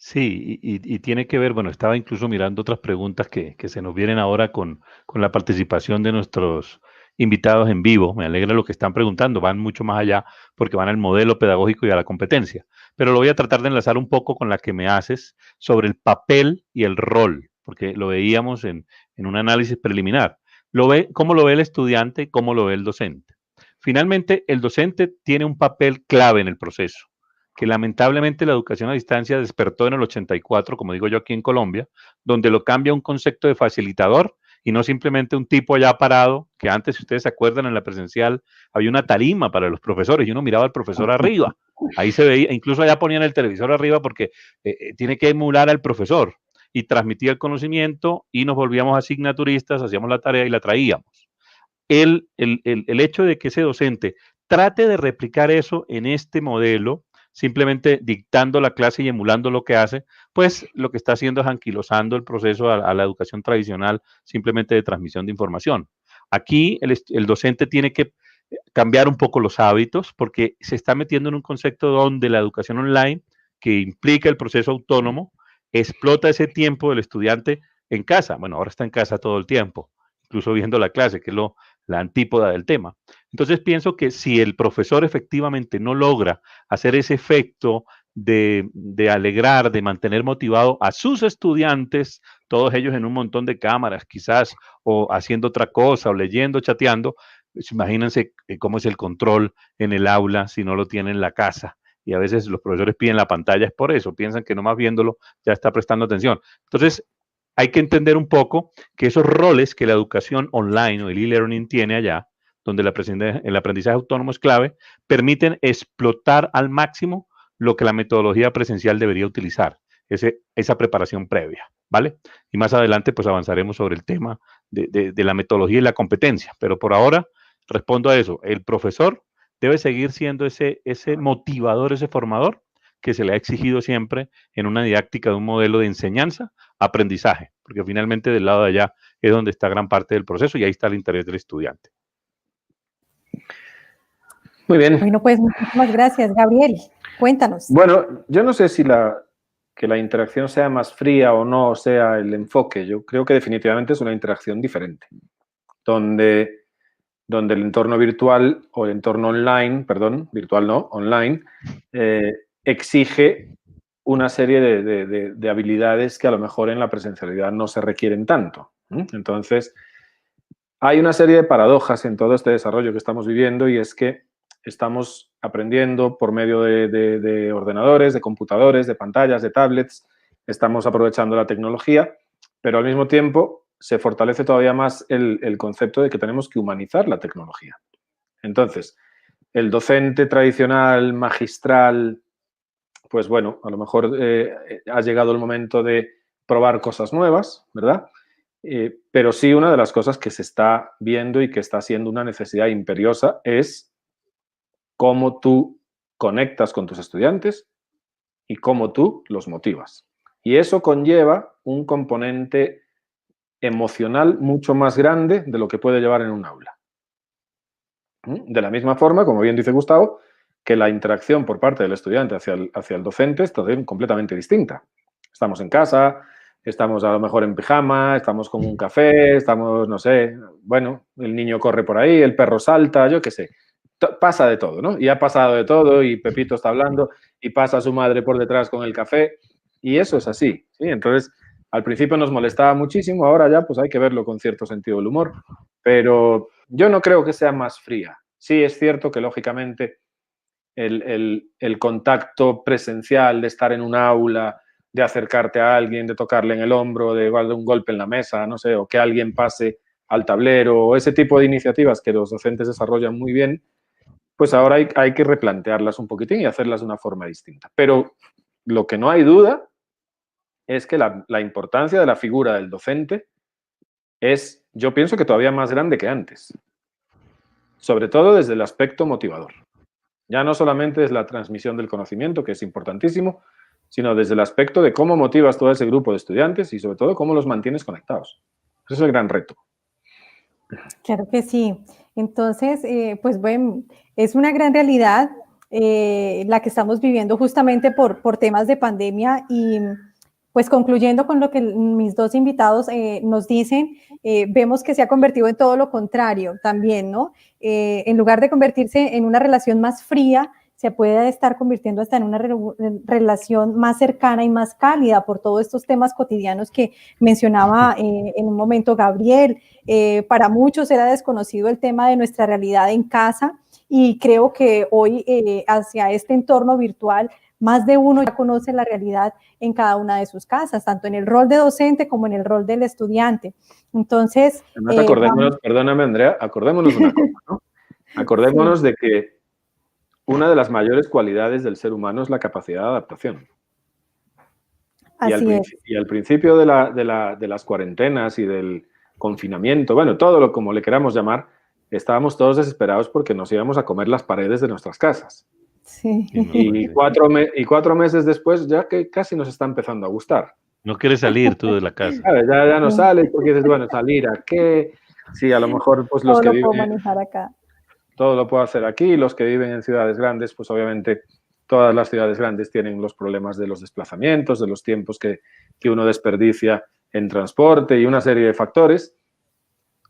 Sí, y tiene que ver, bueno, estaba incluso mirando otras preguntas que se nos vienen ahora con la participación de nuestros invitados en vivo. Me alegra lo que están preguntando, van mucho más allá porque van al modelo pedagógico y a la competencia. Pero lo voy a tratar de enlazar un poco con la que me haces sobre el papel y el rol, porque lo veíamos en un análisis preliminar. ¿Cómo lo ve el estudiante? ¿Cómo lo ve el docente? Finalmente, el docente tiene un papel clave en el proceso que lamentablemente la educación a distancia despertó en el 84, como digo yo aquí en Colombia, donde lo cambia un concepto de facilitador y no simplemente un tipo allá parado, que antes, si ustedes se acuerdan, en la presencial había una tarima para los profesores y uno miraba al profesor arriba. Ahí se veía, incluso allá ponían el televisor arriba porque tiene que emular al profesor y transmitía el conocimiento y nos volvíamos asignaturistas, hacíamos la tarea y la traíamos. El hecho de que ese docente trate de replicar eso en este modelo, simplemente dictando la clase y emulando lo que hace, pues lo que está haciendo es anquilosando el proceso a la educación tradicional simplemente de transmisión de información. Aquí el docente tiene que cambiar un poco los hábitos porque se está metiendo en un concepto donde la educación online, que implica el proceso autónomo, explota ese tiempo del estudiante en casa. Bueno, ahora está en casa todo el tiempo, incluso viendo la clase, que es la antípoda del tema. Entonces pienso que si el profesor efectivamente no logra hacer ese efecto de alegrar, de mantener motivado a sus estudiantes, todos ellos en un montón de cámaras quizás, o haciendo otra cosa, o leyendo, chateando, pues imagínense cómo es el control en el aula si no lo tiene en la casa. Y a veces los profesores piden la pantalla es por eso, piensan que nomás viéndolo ya está prestando atención. Entonces, hay que entender un poco que esos roles que la educación online o el e-learning tiene allá, donde el aprendizaje autónomo es clave, permiten explotar al máximo lo que la metodología presencial debería utilizar, esa preparación previa, ¿vale? Y más adelante pues avanzaremos sobre el tema de la metodología y la competencia, pero por ahora respondo a eso. El profesor debe seguir siendo ese motivador, ese formador que se le ha exigido siempre en una didáctica de un modelo de enseñanza, aprendizaje, porque finalmente del lado de allá es donde está gran parte del proceso y ahí está el interés del estudiante. Muy bien. Bueno, pues muchísimas gracias, Gabriel. Cuéntanos. Bueno, yo no sé si que la interacción sea más fría o no, sea el enfoque. Yo creo que definitivamente es una interacción diferente, donde el entorno virtual o el entorno online, perdón, virtual no, online, exige una serie de habilidades que a lo mejor en la presencialidad no se requieren tanto. Entonces, hay una serie de paradojas en todo este desarrollo que estamos viviendo y es que estamos aprendiendo por medio de ordenadores, de computadores, de pantallas, de tablets, estamos aprovechando la tecnología, pero al mismo tiempo se fortalece todavía más el concepto de que tenemos que humanizar la tecnología. Entonces, el docente tradicional, magistral, pues bueno, a lo mejor ha llegado el momento de probar cosas nuevas, ¿verdad? Pero sí, una de las cosas que se está viendo y que está siendo una necesidad imperiosa es cómo tú conectas con tus estudiantes y cómo tú los motivas. Y eso conlleva un componente emocional mucho más grande de lo que puede llevar en un aula. De la misma forma, como bien dice Gustavo, que la interacción por parte del estudiante hacia el docente es también completamente distinta. Estamos en casa, estamos a lo mejor en pijama, estamos con un café, estamos, no sé, bueno, el niño corre por ahí, el perro salta, yo qué sé. Pasa de todo, ¿no? Y ha pasado de todo y Pepito está hablando y pasa su madre por detrás con el café y eso es así, ¿sí? Entonces, al principio nos molestaba muchísimo, ahora ya pues hay que verlo con cierto sentido del humor, pero yo no creo que sea más fría. Sí es cierto que lógicamente el contacto presencial de estar en un aula, de acercarte a alguien, de tocarle en el hombro, de darle un golpe en la mesa, no sé, o que alguien pase al tablero, o ese tipo de iniciativas que los docentes desarrollan muy bien, pues ahora hay que replantearlas un poquitín y hacerlas de una forma distinta. Pero lo que no hay duda es que la importancia de la figura del docente es, yo pienso que todavía más grande que antes. Sobre todo desde el aspecto motivador. Ya no solamente es la transmisión del conocimiento, que es importantísimo, sino desde el aspecto de cómo motivas todo ese grupo de estudiantes y sobre todo cómo los mantienes conectados. Ese es el gran reto. Claro que sí. Entonces, pues bueno, es una gran realidad la que estamos viviendo justamente por temas de pandemia. Y pues concluyendo con lo que mis dos invitados nos dicen, vemos que se ha convertido en todo lo contrario también, ¿no? En lugar de convertirse en una relación más fría, se puede estar convirtiendo hasta en una relación más cercana y más cálida por todos estos temas cotidianos que mencionaba en un momento Gabriel. Para muchos era desconocido el tema de nuestra realidad en casa, y creo que hoy hacia este entorno virtual más de uno ya conoce la realidad en cada una de sus casas, tanto en el rol de docente como en el rol del estudiante. Entonces, además, acordémonos, perdóname Andrea, acordémonos una cosa, ¿no? Acordémonos de que una de las mayores cualidades del ser humano es la capacidad de adaptación. Y al principio de las cuarentenas y del confinamiento, bueno, todo lo como le queramos llamar, estábamos todos desesperados porque nos íbamos a comer las paredes de nuestras casas. Sí. Y 4 meses después ya que casi nos está empezando a gustar. No quieres salir tú de la casa. Ya no sales porque dices, bueno, ¿salir a qué? Sí, a lo mejor pues los todo que lo puedo viven... manejar acá. Todo lo puedo hacer aquí. Los que viven en ciudades grandes, pues obviamente todas las ciudades grandes tienen los problemas de los desplazamientos, de los tiempos que uno desperdicia en transporte y una serie de factores.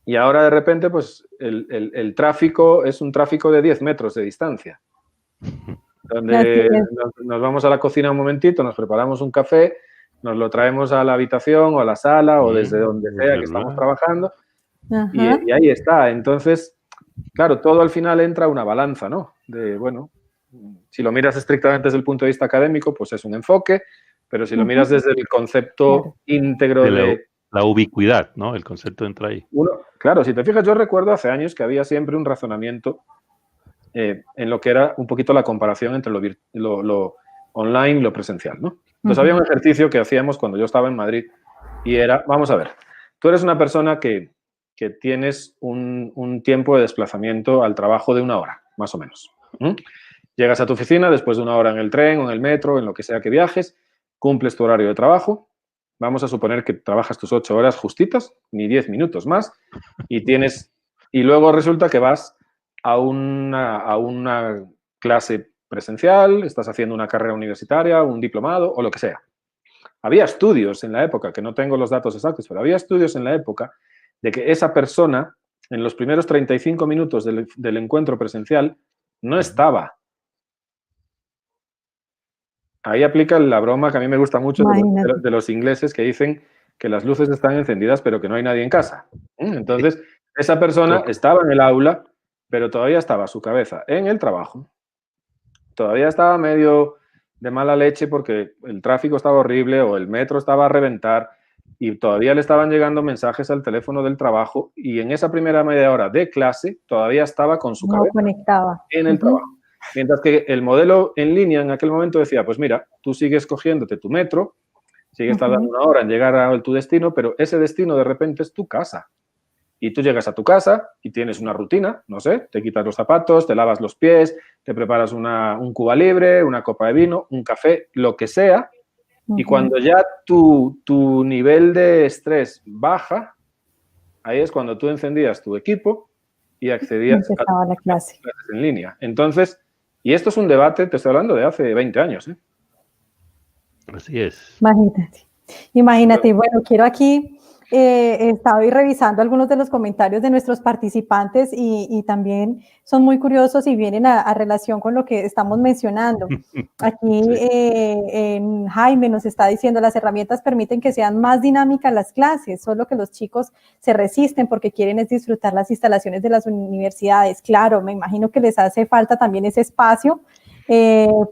Y ahora de repente, pues el tráfico es un tráfico de 10 metros de distancia. Donde nos vamos a la cocina un momentito, nos preparamos un café, nos lo traemos a la habitación o a la sala o desde donde sea que estamos trabajando. Y ahí está. Entonces, claro, todo al final entra a una balanza, ¿no? De, bueno, si lo miras estrictamente desde el punto de vista académico, pues es un enfoque, pero si lo miras desde el concepto íntegro de la ubicuidad, ¿no? El concepto entra ahí. Claro, si te fijas, yo recuerdo hace años que había siempre un razonamiento en lo que era un poquito la comparación entre lo online y lo presencial, ¿no? Entonces había un ejercicio que hacíamos cuando yo estaba en Madrid y era, vamos a ver, tú eres una persona que tienes un tiempo de desplazamiento al trabajo de 1 hora, más o menos. Llegas a tu oficina después de 1 hora en el tren o en el metro, en lo que sea que viajes, cumples tu horario de trabajo, vamos a suponer que trabajas tus 8 horas justitas, ni 10 minutos más, y luego resulta que vas a una clase presencial, estás haciendo una carrera universitaria, un diplomado o lo que sea. Había estudios en la época, que no tengo los datos exactos, pero había estudios en la época de que esa persona, en los primeros 35 minutos del encuentro presencial, no estaba. Ahí aplica la broma que a mí me gusta mucho de los ingleses que dicen que las luces están encendidas pero que no hay nadie en casa. Entonces, esa persona estaba en el aula, pero todavía estaba su cabeza en el trabajo. Todavía estaba medio de mala leche porque el tráfico estaba horrible o el metro estaba a reventar y todavía le estaban llegando mensajes al teléfono del trabajo y en esa primera media hora de clase todavía estaba con su cabeza en el trabajo. Mientras que el modelo en línea en aquel momento decía, pues mira, tú sigues cogiéndote tu metro, sigues tardando 1 hora en llegar a tu destino, pero ese destino de repente es tu casa. Y tú llegas a tu casa y tienes una rutina, no sé, te quitas los zapatos, te lavas los pies, te preparas un Cuba Libre, una copa de vino, un café, lo que sea. Y cuando ya tu nivel de estrés baja, ahí es cuando tú encendías tu equipo y accedías a las clases en línea. Entonces, y esto es un debate, te estoy hablando de hace 20 años. Así es. Imagínate. Bueno, quiero aquí, estaba revisando algunos de los comentarios de nuestros participantes y también son muy curiosos y vienen a relación con lo que estamos mencionando. Aquí Jaime nos está diciendo, las herramientas permiten que sean más dinámicas las clases, solo que los chicos se resisten porque quieren es disfrutar las instalaciones de las universidades. Claro, me imagino que les hace falta también ese espacio,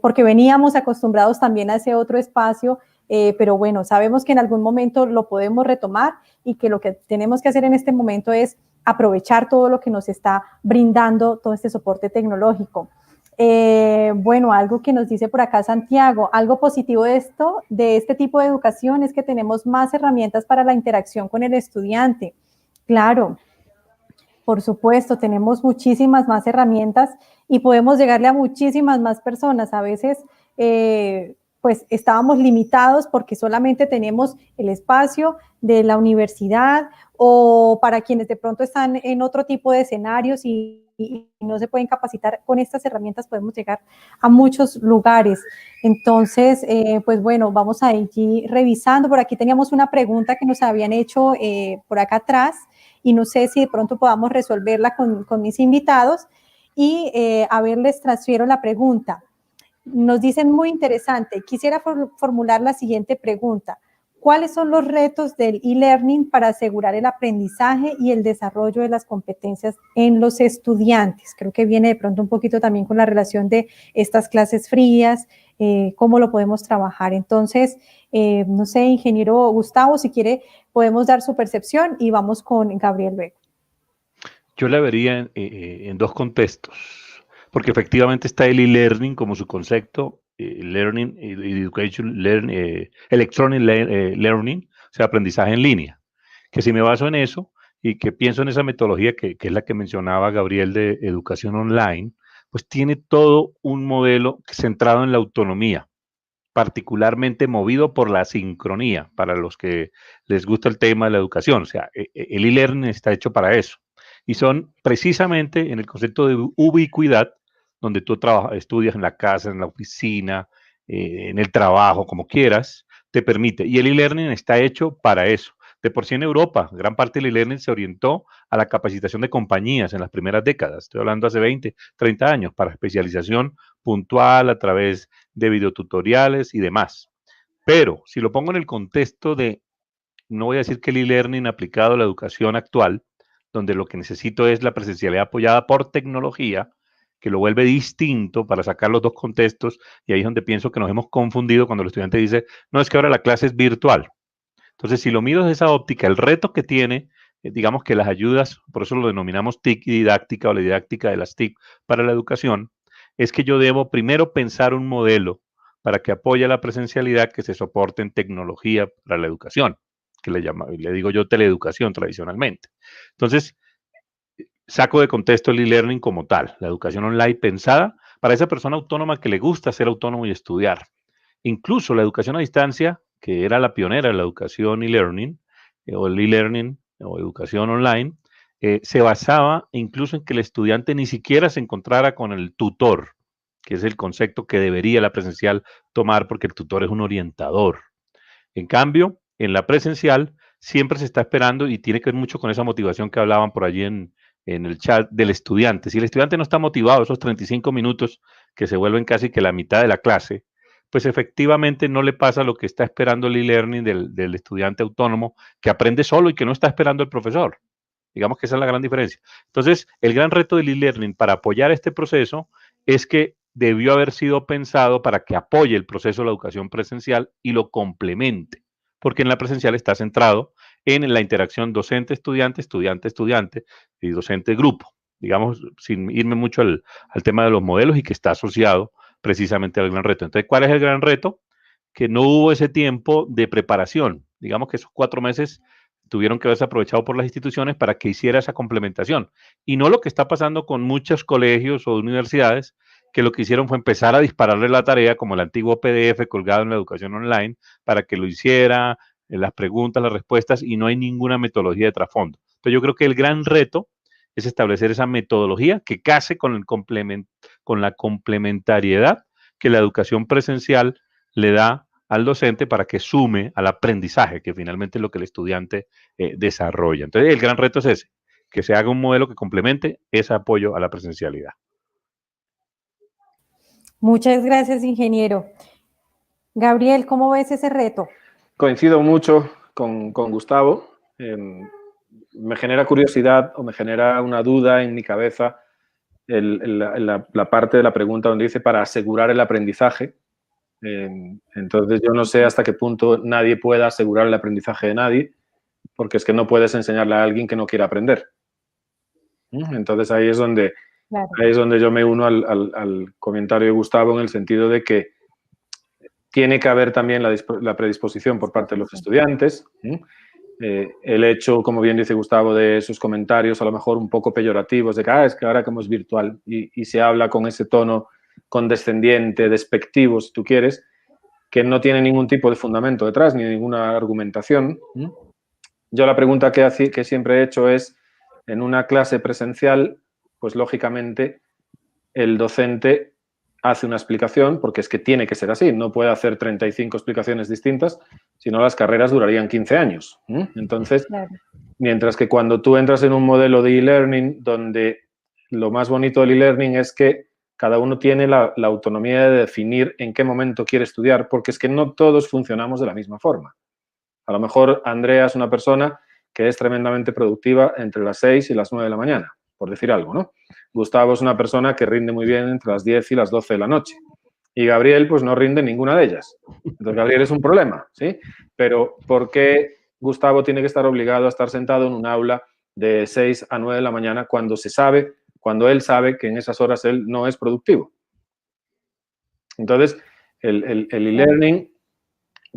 porque veníamos acostumbrados también a ese otro espacio. Pero bueno, sabemos que en algún momento lo podemos retomar y que lo que tenemos que hacer en este momento es aprovechar todo lo que nos está brindando todo este soporte tecnológico. Bueno, algo que nos dice por acá Santiago, algo positivo de este tipo de educación es que tenemos más herramientas para la interacción con el estudiante. Claro, por supuesto, tenemos muchísimas más herramientas y podemos llegarle a muchísimas más personas. A veces pues estábamos limitados porque solamente tenemos el espacio de la universidad o para quienes de pronto están en otro tipo de escenarios y no se pueden capacitar, con estas herramientas podemos llegar a muchos lugares. Entonces, pues bueno, vamos a ir revisando. Por aquí teníamos una pregunta que nos habían hecho por acá atrás y no sé si de pronto podamos resolverla con mis invitados. Y a ver, les transfiero la pregunta. Nos dicen muy interesante. Quisiera formular la siguiente pregunta. ¿Cuáles son los retos del e-learning para asegurar el aprendizaje y el desarrollo de las competencias en los estudiantes? Creo que viene de pronto un poquito también con la relación de estas clases frías, cómo lo podemos trabajar. Entonces, no sé, ingeniero Gustavo, si quiere, podemos dar su percepción y vamos con Gabriel luego. Yo la vería en dos contextos, porque efectivamente está el e-learning como su concepto, learning, education, electronic learning, o sea, aprendizaje en línea. Que si me baso en eso y que pienso en esa metodología que es la que mencionaba Gabriel de educación online, pues tiene todo un modelo centrado en la autonomía, particularmente movido por la sincronía, para los que les gusta el tema de la educación. O sea, el e-learning está hecho para eso. Y son precisamente en el concepto de ubicuidad, donde tú estudias en la casa, en la oficina, en el trabajo, como quieras, te permite. Y el e-learning está hecho para eso. De por sí en Europa, gran parte del e-learning se orientó a la capacitación de compañías en las primeras décadas. Estoy hablando hace 20, 30 años, para especialización puntual a través de videotutoriales y demás. Pero si lo pongo en el contexto de, no voy a decir que el e-learning aplicado a la educación actual, donde lo que necesito es la presencialidad apoyada por tecnología, que lo vuelve distinto para sacar los dos contextos, y ahí es donde pienso que nos hemos confundido cuando el estudiante dice, no, es que ahora la clase es virtual. Entonces, si lo miro desde esa óptica, el reto que tiene, digamos que las ayudas, por eso lo denominamos TIC didáctica o la didáctica de las TIC para la educación, es que yo debo primero pensar un modelo para que apoye la presencialidad que se soporte en tecnología para la educación, que le digo yo teleeducación tradicionalmente. Entonces, saco de contexto el e-learning como tal, la educación online pensada para esa persona autónoma que le gusta ser autónomo y estudiar. Incluso la educación a distancia, que era la pionera de la educación e-learning, o el e-learning o educación online, se basaba incluso en que el estudiante ni siquiera se encontrara con el tutor, que es el concepto que debería la presencial tomar porque el tutor es un orientador. En cambio, en la presencial siempre se está esperando y tiene que ver mucho con esa motivación que hablaban por allí en el chat del estudiante. Si el estudiante no está motivado, esos 35 minutos que se vuelven casi que la mitad de la clase, pues efectivamente no le pasa lo que está esperando el e-learning del estudiante autónomo que aprende solo y que no está esperando el profesor. Digamos que esa es la gran diferencia. Entonces, el gran reto del e-learning para apoyar este proceso es que debió haber sido pensado para que apoye el proceso de la educación presencial y lo complemente, porque en la presencial está centrado en la interacción docente-estudiante, estudiante-estudiante y docente-grupo, digamos, sin irme mucho al tema de los modelos y que está asociado precisamente al gran reto. Entonces, ¿cuál es el gran reto? Que no hubo ese tiempo de preparación. Digamos que esos 4 meses tuvieron que haberse aprovechado por las instituciones para que hiciera esa complementación. Y no lo que está pasando con muchos colegios o universidades, que lo que hicieron fue empezar a dispararle la tarea, como el antiguo PDF colgado en la educación online, para que lo hiciera, las preguntas, las respuestas, y no hay ninguna metodología de trasfondo. Entonces yo creo que el gran reto es establecer esa metodología que case con la complementariedad que la educación presencial le da al docente para que sume al aprendizaje, que finalmente es lo que el estudiante desarrolla. Entonces, el gran reto es ese, que se haga un modelo que complemente ese apoyo a la presencialidad. Muchas gracias, ingeniero. Gabriel, ¿cómo ves ese reto? Coincido mucho con Gustavo. Me genera curiosidad o me genera una duda en mi cabeza la parte de la pregunta donde dice para asegurar el aprendizaje. Entonces yo no sé hasta qué punto nadie pueda asegurar el aprendizaje de nadie, porque es que no puedes enseñarle a alguien que no quiere aprender. Entonces ahí es donde, claro, ahí es donde yo me uno al comentario de Gustavo, en el sentido de que tiene que haber también la predisposición por parte de los estudiantes. El hecho, como bien dice Gustavo, de esos comentarios a lo mejor un poco peyorativos, de que es que ahora como es virtual y se habla con ese tono condescendiente, despectivo, si tú quieres, que no tiene ningún tipo de fundamento detrás, ni ninguna argumentación. Yo la pregunta que siempre he hecho es, en una clase presencial, pues lógicamente el docente hace una explicación, porque es que tiene que ser así, no puede hacer 35 explicaciones distintas, si no las carreras durarían 15 años. Entonces, Claro. mientras que cuando tú entras en un modelo de e-learning, donde lo más bonito del e-learning es que cada uno tiene la autonomía de definir en qué momento quiere estudiar, porque es que no todos funcionamos de la misma forma. A lo mejor Andrea es una persona que es tremendamente productiva entre las 6 y las 9 de la mañana, por decir algo, ¿no? Gustavo es una persona que rinde muy bien entre las 10 y las 12 de la noche. Y Gabriel, pues no rinde ninguna de ellas. Entonces, Gabriel es un problema, ¿sí? Pero ¿por qué Gustavo tiene que estar obligado a estar sentado en un aula de 6 a 9 de la mañana cuando él sabe que en esas horas él no es productivo? Entonces, el e-learning,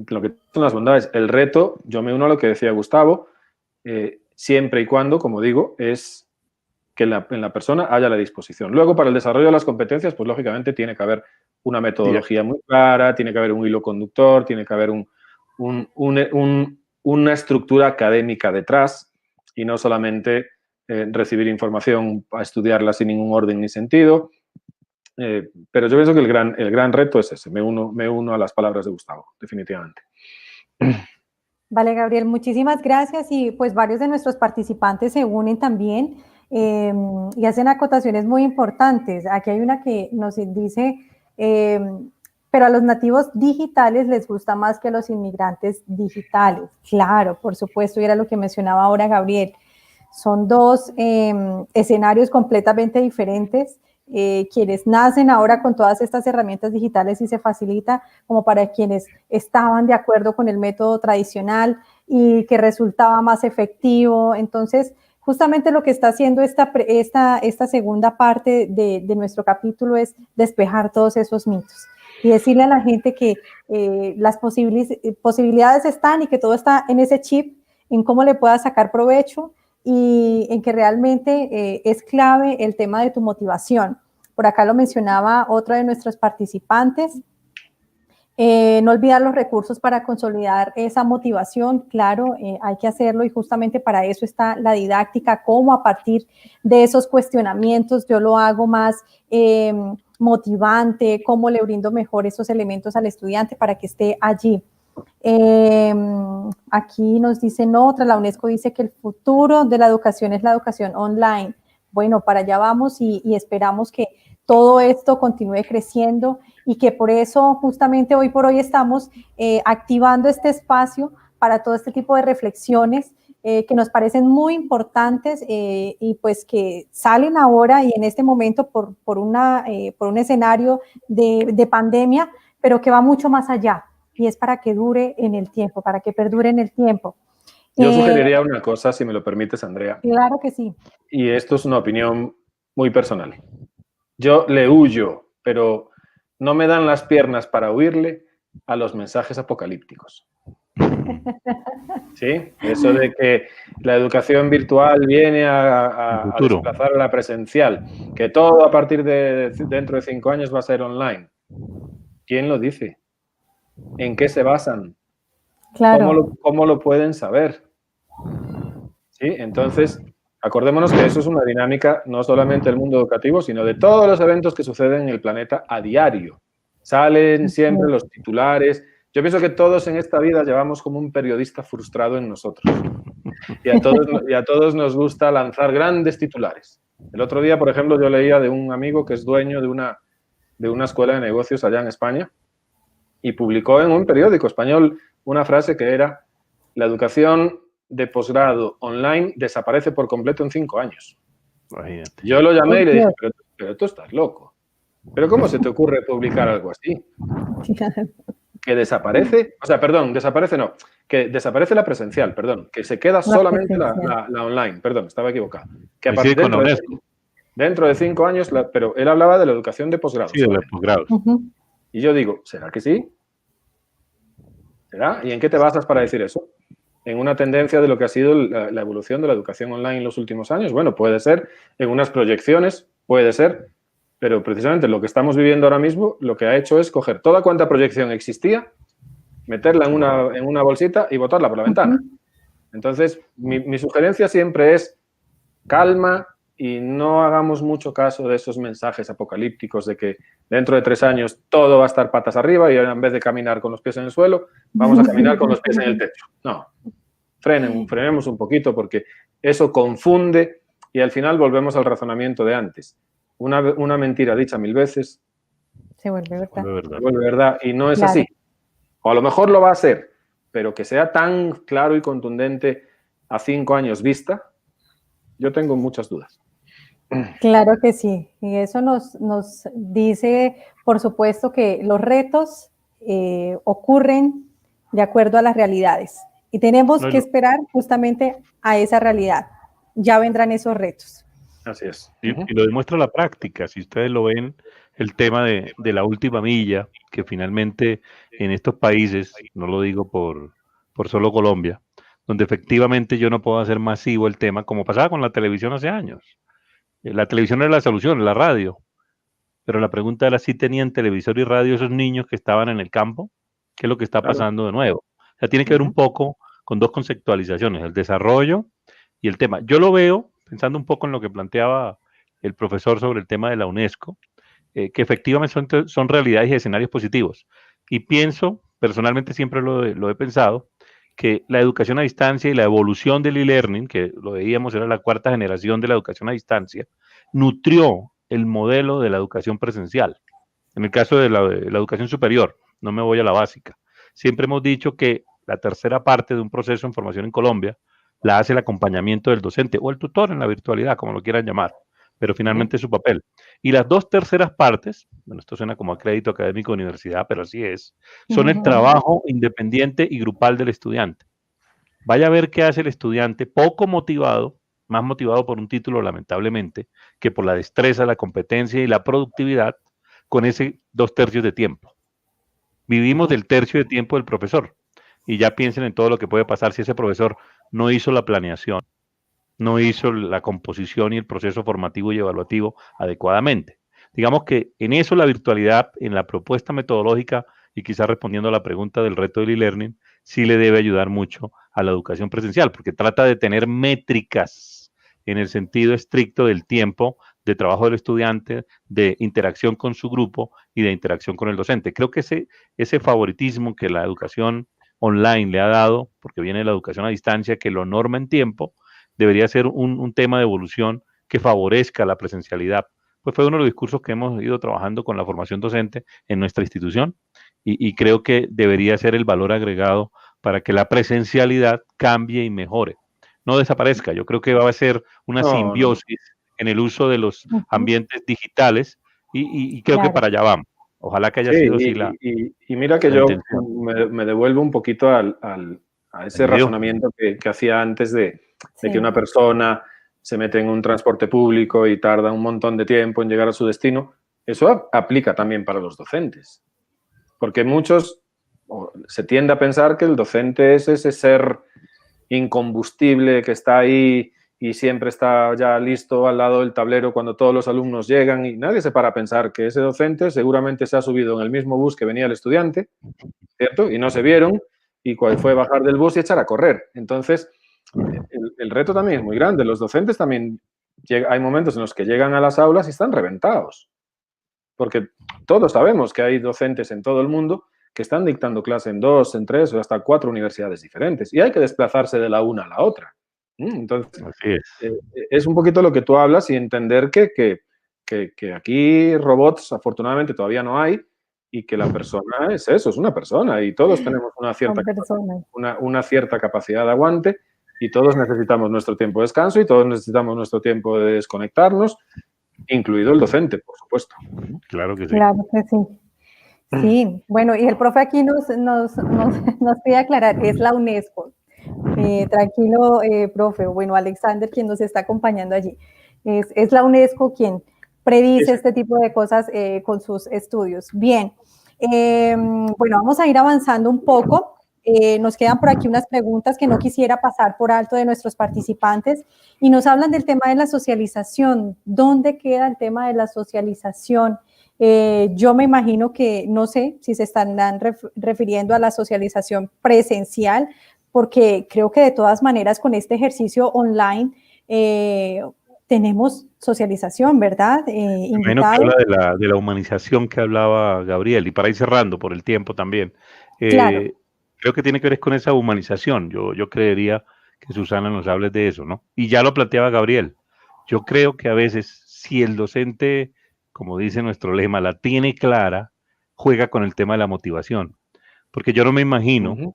lo que son las bondades, el reto, yo me uno a lo que decía Gustavo, siempre y cuando, como digo, es que en la persona haya la disposición. Luego, para el desarrollo de las competencias, pues lógicamente tiene que haber una metodología muy clara, tiene que haber un hilo conductor, tiene que haber una estructura académica detrás y no solamente recibir información para estudiarla sin ningún orden ni sentido. Pero yo pienso que el gran reto es ese. Me uno a las palabras de Gustavo, definitivamente. Vale, Gabriel, muchísimas gracias y pues varios de nuestros participantes se unen también y hacen acotaciones muy importantes. Aquí hay una que nos dice, pero a los nativos digitales les gusta más que a los inmigrantes digitales. Claro, por supuesto, y era lo que mencionaba ahora Gabriel. Son dos escenarios completamente diferentes. Quienes nacen ahora con todas estas herramientas digitales y se facilita, como para quienes estaban de acuerdo con el método tradicional y que resultaba más efectivo. Entonces, justamente lo que está haciendo esta segunda parte de nuestro capítulo es despejar todos esos mitos y decirle a la gente que las posibilidades están y que todo está en ese chip, en cómo le puedas sacar provecho y en que realmente es clave el tema de tu motivación. Por acá lo mencionaba otra de nuestros participantes. No olvidar los recursos para consolidar esa motivación, claro, hay que hacerlo y justamente para eso está la didáctica, cómo a partir de esos cuestionamientos yo lo hago más motivante, cómo le brindo mejor esos elementos al estudiante para que esté allí. Aquí nos dicen otra, la UNESCO dice que el futuro de la educación es la educación online. Bueno, para allá vamos y esperamos que todo esto continúe creciendo y que por eso justamente hoy por hoy estamos activando este espacio para todo este tipo de reflexiones que nos parecen muy importantes y pues que salen ahora y en este momento por un escenario de pandemia, pero que va mucho más allá. Y es para que dure en el tiempo, para que perdure en el tiempo. Yo sugeriría una cosa, si me lo permites, Andrea. Claro que sí. Y esto es una opinión muy personal. Yo le huyo, pero no me dan las piernas para huirle a los mensajes apocalípticos. ¿Sí? Eso de que la educación virtual viene a desplazar a la presencial, que todo a partir de dentro de 5 años va a ser online. ¿Quién lo dice? ¿En qué se basan? Claro. ¿Cómo lo pueden saber? ¿Sí? Entonces, acordémonos que eso es una dinámica no solamente del mundo educativo, sino de todos los eventos que suceden en el planeta a diario. Salen siempre los titulares. Yo pienso que todos en esta vida llevamos como un periodista frustrado en nosotros. Y a todos nos gusta lanzar grandes titulares. El otro día, por ejemplo, yo leía de un amigo que es dueño de una escuela de negocios allá en España y publicó en un periódico español una frase que era: la educación de posgrado online desaparece por completo en 5 años. Imagínate. Yo lo llamé y le dije, pero tú estás loco. ¿Pero cómo se te ocurre publicar algo así? Que desaparece, o sea, perdón, desaparece no, que desaparece la presencial, perdón, que se queda solamente la online, perdón, estaba equivocado. Que a partir dentro de 5 años, pero él hablaba de la educación de posgrado. Sí, de posgrado. Y yo digo, ¿será que sí? ¿Será? ¿Y en qué te basas para decir eso? ¿En una tendencia de lo que ha sido la evolución de la educación online en los últimos años? Bueno, puede ser, en unas proyecciones, puede ser, pero precisamente lo que estamos viviendo ahora mismo, lo que ha hecho es coger toda cuanta proyección existía, meterla en una bolsita y botarla por la ventana. Entonces, mi sugerencia siempre es calma y no hagamos mucho caso de esos mensajes apocalípticos de que dentro de 3 años todo va a estar patas arriba y en vez de caminar con los pies en el suelo, vamos a caminar con los pies en el techo. No, frenemos un poquito porque eso confunde y al final volvemos al razonamiento de antes. Una mentira dicha 1000 veces se vuelve verdad. Se vuelve verdad y no es Claro. así. O a lo mejor lo va a ser, pero que sea tan claro y contundente a 5 años vista, yo tengo muchas dudas. Claro que sí, y eso nos dice, por supuesto, que los retos ocurren de acuerdo a las realidades y tenemos que esperar justamente a esa realidad. Ya vendrán esos retos. Así es. Y lo demuestra la práctica. Si ustedes lo ven, el tema de la última milla, que finalmente en estos países, no lo digo por solo Colombia, donde efectivamente yo no puedo hacer masivo el tema, como pasaba con la televisión hace años. La televisión era la solución, la radio. Pero la pregunta era si tenían televisor y radio esos niños que estaban en el campo. ¿Qué es lo que está pasando de nuevo? O sea, tiene que ver un poco con dos conceptualizaciones, el desarrollo y el tema. Yo lo veo, pensando un poco en lo que planteaba el profesor sobre el tema de la UNESCO, que efectivamente son realidades y escenarios positivos. Y pienso, personalmente siempre lo he pensado, que la educación a distancia y la evolución del e-learning, que lo veíamos, era la 4ª generación de la educación a distancia, nutrió el modelo de la educación presencial. En el caso de la educación superior, no me voy a la básica. Siempre hemos dicho que la tercera parte de un proceso en formación en Colombia la hace el acompañamiento del docente o el tutor en la virtualidad, como lo quieran llamar, pero finalmente es su papel. Y las 2 terceras partes, bueno, esto suena como a crédito académico de universidad, pero así es, son el trabajo independiente y grupal del estudiante. Vaya a ver qué hace el estudiante poco motivado, más motivado por un título, lamentablemente, que por la destreza, la competencia y la productividad con ese 2/3 de tiempo. Vivimos del tercio de tiempo del profesor y ya piensen en todo lo que puede pasar si ese profesor no hizo la planeación, no hizo la composición y el proceso formativo y evaluativo adecuadamente. Digamos que en eso la virtualidad, en la propuesta metodológica y quizás respondiendo a la pregunta del reto del e-learning, sí le debe ayudar mucho a la educación presencial, porque trata de tener métricas en el sentido estricto del tiempo de trabajo del estudiante, de interacción con su grupo y de interacción con el docente. Creo que ese favoritismo que la educación online le ha dado, porque viene la educación a distancia, que lo norma en tiempo, debería ser un tema de evolución que favorezca la presencialidad. Pues fue uno de los discursos que hemos ido trabajando con la formación docente en nuestra institución y creo que debería ser el valor agregado para que la presencialidad cambie y mejore. No desaparezca, yo creo que va a ser una simbiosis en el uso de los ambientes digitales y creo que para allá vamos. Ojalá que haya sido así la y mira que yo me devuelvo un poquito a ese razonamiento que hacía antes de que una persona se mete en un transporte público y tarda un montón de tiempo en llegar a su destino. Eso aplica también para los docentes. Porque se tiende a pensar que el docente es ese ser incombustible que está ahí y siempre está ya listo al lado del tablero cuando todos los alumnos llegan y nadie se para a pensar que ese docente seguramente se ha subido en el mismo bus que venía el estudiante, ¿cierto? Y no se vieron y cuál fue bajar del bus y echar a correr. Entonces, el reto también es muy grande. Los docentes también, hay momentos en los que llegan a las aulas y están reventados. Porque todos sabemos que hay docentes en todo el mundo que están dictando clase en 2, en 3 o hasta 4 universidades diferentes y hay que desplazarse de la una a la otra. Entonces, es un poquito lo que tú hablas y entender que aquí robots afortunadamente todavía no hay y que la persona es eso, es una persona y todos tenemos una cierta capacidad de aguante y todos necesitamos nuestro tiempo de descanso y todos necesitamos nuestro tiempo de desconectarnos, incluido el docente, por supuesto. Claro que sí. Claro que sí. Sí, bueno, y el profe aquí nos pide aclarar, es la UNESCO. Tranquilo, profe, bueno, Alexander, quien nos está acompañando allí. Es la UNESCO quien predice este tipo de cosas con sus estudios. Bien, bueno, vamos a ir avanzando un poco. Nos quedan por aquí unas preguntas que no quisiera pasar por alto de nuestros participantes y nos hablan del tema de la socialización. ¿Dónde queda el tema de la socialización? Yo me imagino que, no sé si se están refiriendo a la socialización presencial, porque creo que de todas maneras con este ejercicio online tenemos socialización, ¿verdad? Imagino que habla de la humanización que hablaba Gabriel, y para ir cerrando por el tiempo también, Claro. creo que tiene que ver con esa humanización. Yo creería que Susana nos hable de eso, ¿no? Y ya lo planteaba Gabriel. Yo creo que a veces, si el docente, como dice nuestro lema, la tiene clara, juega con el tema de la motivación. Porque yo no me imagino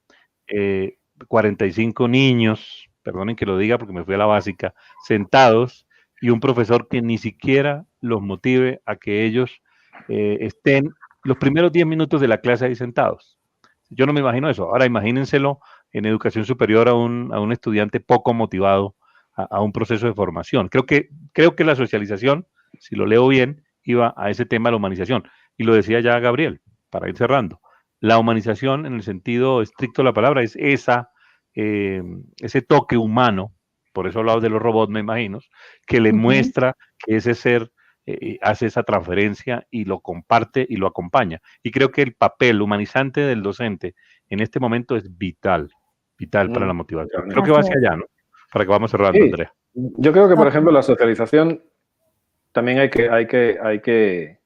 45 niños, perdonen que lo diga porque me fui a la básica, sentados, y un profesor que ni siquiera los motive a que ellos estén los primeros 10 minutos de la clase ahí sentados. Yo no me imagino eso. Ahora imagínenselo en educación superior a un estudiante poco motivado a un proceso de formación. Creo que la socialización, si lo leo bien, iba a ese tema de la humanización. Y lo decía ya Gabriel, para ir cerrando. La humanización, en el sentido estricto de la palabra, es ese toque humano, por eso hablaba de los robots, me imagino, que le muestra que ese ser hace esa transferencia y lo comparte y lo acompaña. Y creo que el papel humanizante del docente en este momento es vital para la motivación. Creo que va hacia allá, ¿no? Para que vamos cerrando, sí. Andrea. Yo creo que, por ejemplo, la socialización también hay que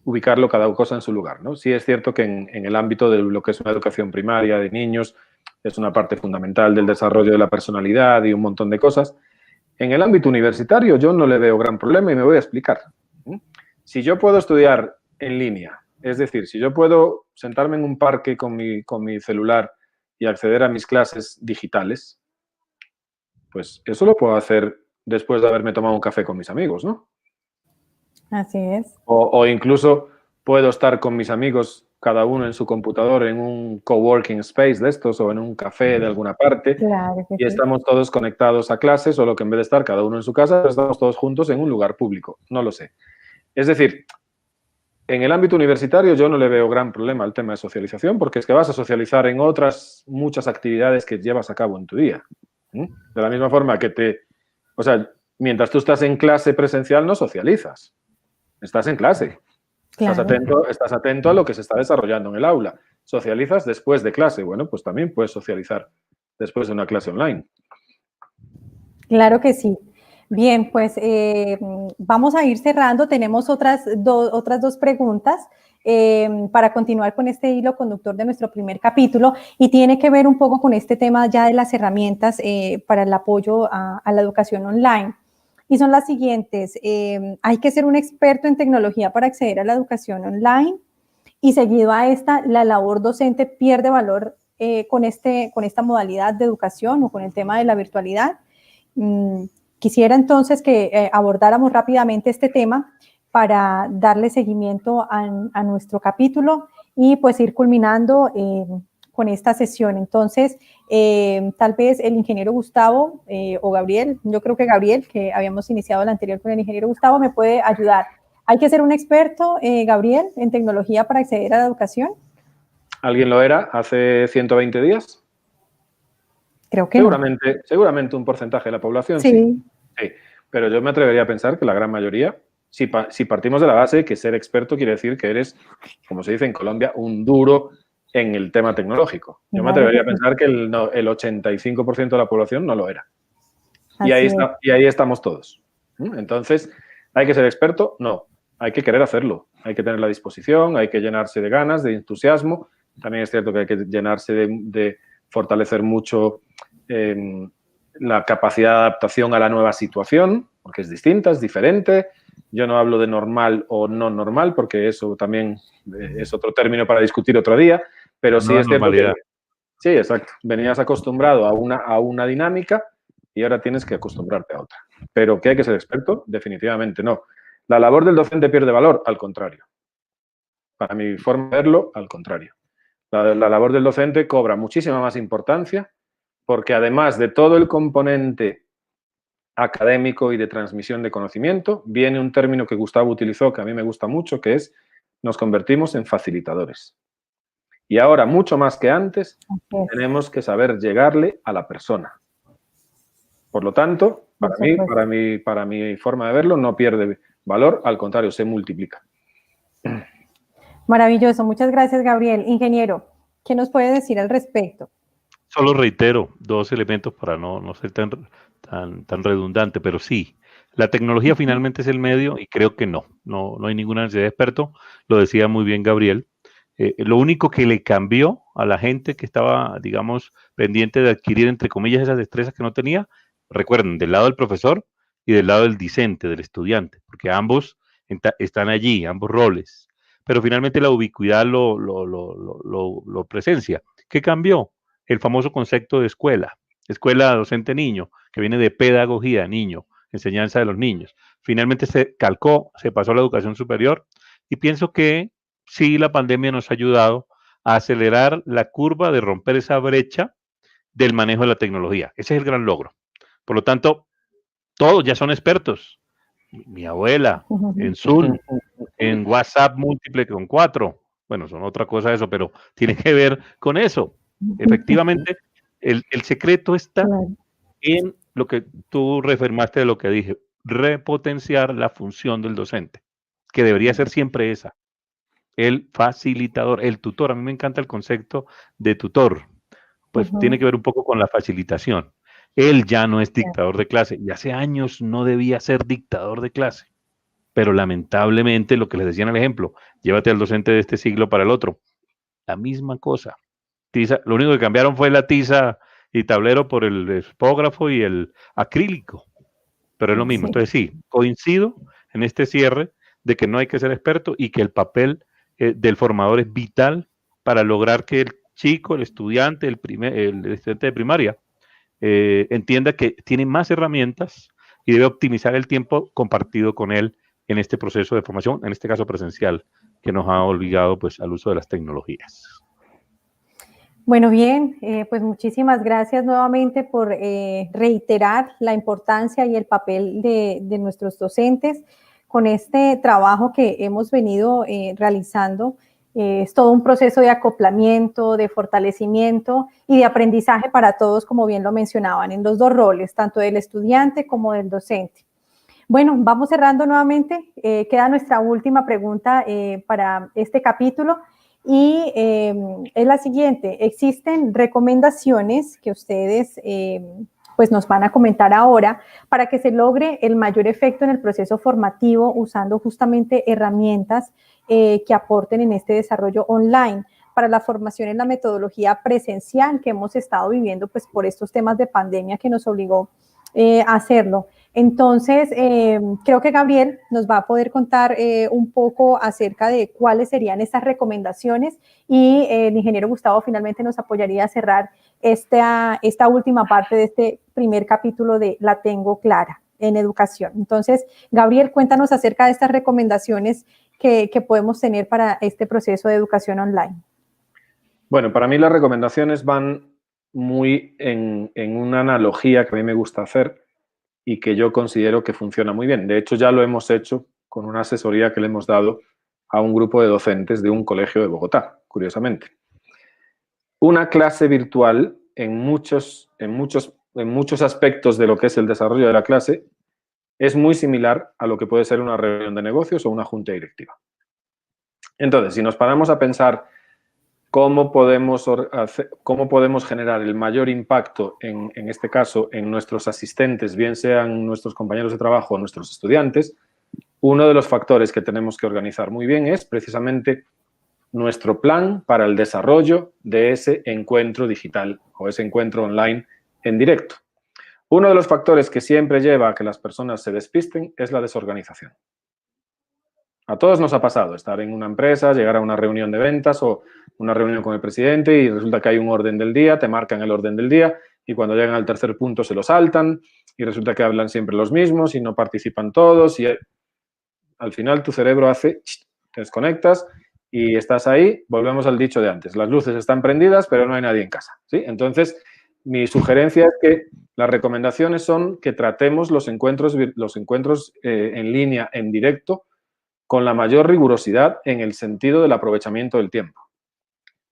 ubicarlo cada cosa en su lugar, ¿no? Sí es cierto que en el ámbito de lo que es una educación primaria de niños es una parte fundamental del desarrollo de la personalidad y un montón de cosas. En el ámbito universitario yo no le veo gran problema y me voy a explicar. Si yo puedo estudiar en línea, es decir, si yo puedo sentarme en un parque con mi celular y acceder a mis clases digitales, pues eso lo puedo hacer después de haberme tomado un café con mis amigos, ¿no? Así es. O incluso puedo estar con mis amigos, cada uno en su computador, en un coworking space de estos o en un café de alguna parte, claro que y estamos todos conectados a clases, solo que en vez de estar cada uno en su casa, estamos todos juntos en un lugar público. No lo sé. Es decir, en el ámbito universitario yo no le veo gran problema al tema de socialización, porque es que vas a socializar en otras muchas actividades que llevas a cabo en tu día. De la misma forma que o sea, mientras tú estás en clase presencial no socializas. Estás en clase. Claro. Estás atento a lo que se está desarrollando en el aula. ¿Socializas después de clase? Bueno, pues también puedes socializar después de una clase online. Claro que sí. Bien, pues vamos a ir cerrando. Tenemos otras dos preguntas para continuar con este hilo conductor de nuestro primer capítulo, y tiene que ver un poco con este tema ya de las herramientas para el apoyo a la educación online. Y son las siguientes. Hay que ser un experto en tecnología para acceder a la educación online, y seguido a esta, la labor docente pierde valor con esta modalidad de educación o con el tema de la virtualidad. Quisiera entonces que abordáramos rápidamente este tema para darle seguimiento a nuestro capítulo y pues ir culminando con esta sesión. Entonces, tal vez el ingeniero Gustavo o Gabriel, yo creo que Gabriel, que habíamos iniciado la anterior con el ingeniero Gustavo, me puede ayudar. ¿Hay que ser un experto, Gabriel, en tecnología para acceder a la educación? ¿Alguien lo era hace 120 días? Creo que seguramente un porcentaje de la población, sí. Sí, pero yo me atrevería a pensar que la gran mayoría, si partimos de la base que ser experto quiere decir que eres, como se dice en Colombia, un duro en el tema tecnológico. Yo me atrevería a pensar que el 85% de la población no lo era. Y ahí estamos todos. Entonces, ¿hay que ser experto? No. Hay que querer hacerlo. Hay que tener la disposición, hay que llenarse de ganas, de entusiasmo. También es cierto que hay que llenarse de fortalecer mucho la capacidad de adaptación a la nueva situación, porque es distinta, es diferente. Yo no hablo de normal o no normal, porque eso también es otro término para discutir otro día, pero sí es cierto que... Sí, exacto. Venías acostumbrado a una dinámica y ahora tienes que acostumbrarte a otra. Pero ¿que hay que ser experto? Definitivamente no. ¿La labor del docente pierde valor? Al contrario. Para mi forma de verlo, al contrario. La labor del docente cobra muchísima más importancia, porque además de todo el componente académico y de transmisión de conocimiento, viene un término que Gustavo utilizó, que a mí me gusta mucho, que es nos convertimos en facilitadores. Y ahora, mucho más que antes, tenemos que saber llegarle a la persona. Por lo tanto, para mi forma de verlo, no pierde valor, al contrario, se multiplica. Maravilloso, muchas gracias, Gabriel. Ingeniero, ¿qué nos puede decir al respecto? Solo reitero 2 elementos para no ser tan redundante, pero sí, la tecnología finalmente es el medio y creo que no hay ninguna necesidad de experto, lo decía muy bien Gabriel. Lo único que le cambió a la gente que estaba, digamos, pendiente de adquirir, entre comillas, esas destrezas que no tenía, recuerden, del lado del profesor y del lado del discente, del estudiante, porque ambos están allí, ambos roles, pero finalmente la ubicuidad lo presencia. ¿Qué cambió? El famoso concepto de escuela docente niño, que viene de pedagogía niño, enseñanza de los niños. Finalmente se calcó, se pasó a la educación superior y pienso que sí, la pandemia nos ha ayudado a acelerar la curva de romper esa brecha del manejo de la tecnología. Ese es el gran logro. Por lo tanto, todos ya son expertos. Mi abuela en Zoom, en WhatsApp múltiple con 4. Bueno, son otra cosa eso, pero tiene que ver con eso. Efectivamente, el secreto está en lo que tú reafirmaste de lo que dije, repotenciar la función del docente, que debería ser siempre esa. El facilitador, el tutor. A mí me encanta el concepto de tutor, pues tiene que ver un poco con la facilitación. Él ya no es dictador de clase y hace años no debía ser dictador de clase, pero lamentablemente lo que les decía en el ejemplo, llévate al docente de este siglo para el otro, la misma cosa. Tiza, lo único que cambiaron fue la tiza y tablero por el espógrafo y el acrílico, pero es lo mismo. Entonces sí, coincido en este cierre de que no hay que ser experto y que el papel del formador es vital para lograr que el chico, el estudiante, el estudiante de primaria, entienda que tiene más herramientas y debe optimizar el tiempo compartido con él en este proceso de formación, en este caso presencial, que nos ha obligado pues, al uso de las tecnologías. Bueno, bien, pues muchísimas gracias nuevamente por reiterar la importancia y el papel de nuestros docentes con este trabajo que hemos venido realizando. Es todo un proceso de acoplamiento, de fortalecimiento y de aprendizaje para todos, como bien lo mencionaban, en los 2 roles, tanto del estudiante como del docente. Bueno, vamos cerrando nuevamente. Queda nuestra última pregunta para este capítulo. Y es la siguiente: existen recomendaciones que ustedes pues nos van a comentar ahora para que se logre el mayor efecto en el proceso formativo usando justamente herramientas que aporten en este desarrollo online para la formación en la metodología presencial que hemos estado viviendo pues por estos temas de pandemia que nos obligó a hacerlo. Entonces, creo que Gabriel nos va a poder contar un poco acerca de cuáles serían estas recomendaciones y el ingeniero Gustavo finalmente nos apoyaría a cerrar esta última parte de este primer capítulo de La Tengo Clara en educación. Entonces, Gabriel, cuéntanos acerca de estas recomendaciones que podemos tener para este proceso de educación online. Bueno, para mí las recomendaciones van muy en una analogía que a mí me gusta hacer y que yo considero que funciona muy bien. De hecho, ya lo hemos hecho con una asesoría que le hemos dado a un grupo de docentes de un colegio de Bogotá, curiosamente. Una clase virtual en muchos aspectos de lo que es el desarrollo de la clase es muy similar a lo que puede ser una reunión de negocios o una junta directiva. Entonces, si nos paramos a pensar cómo podemos generar el mayor impacto, en este caso, en nuestros asistentes, bien sean nuestros compañeros de trabajo o nuestros estudiantes, uno de los factores que tenemos que organizar muy bien es precisamente nuestro plan para el desarrollo de ese encuentro digital o ese encuentro online en directo. Uno de los factores que siempre lleva a que las personas se despisten es la desorganización. A todos nos ha pasado estar en una empresa, llegar a una reunión de ventas o una reunión con el presidente y resulta que hay un orden del día, te marcan el orden del día y cuando llegan al tercer punto se lo saltan y resulta que hablan siempre los mismos y no participan todos y al final tu cerebro hace, te desconectas y estás ahí. Volvemos al dicho de antes, las luces están prendidas pero no hay nadie en casa, ¿sí? Entonces, mi sugerencia es que las recomendaciones son que tratemos los encuentros en línea, en directo, con la mayor rigurosidad en el sentido del aprovechamiento del tiempo.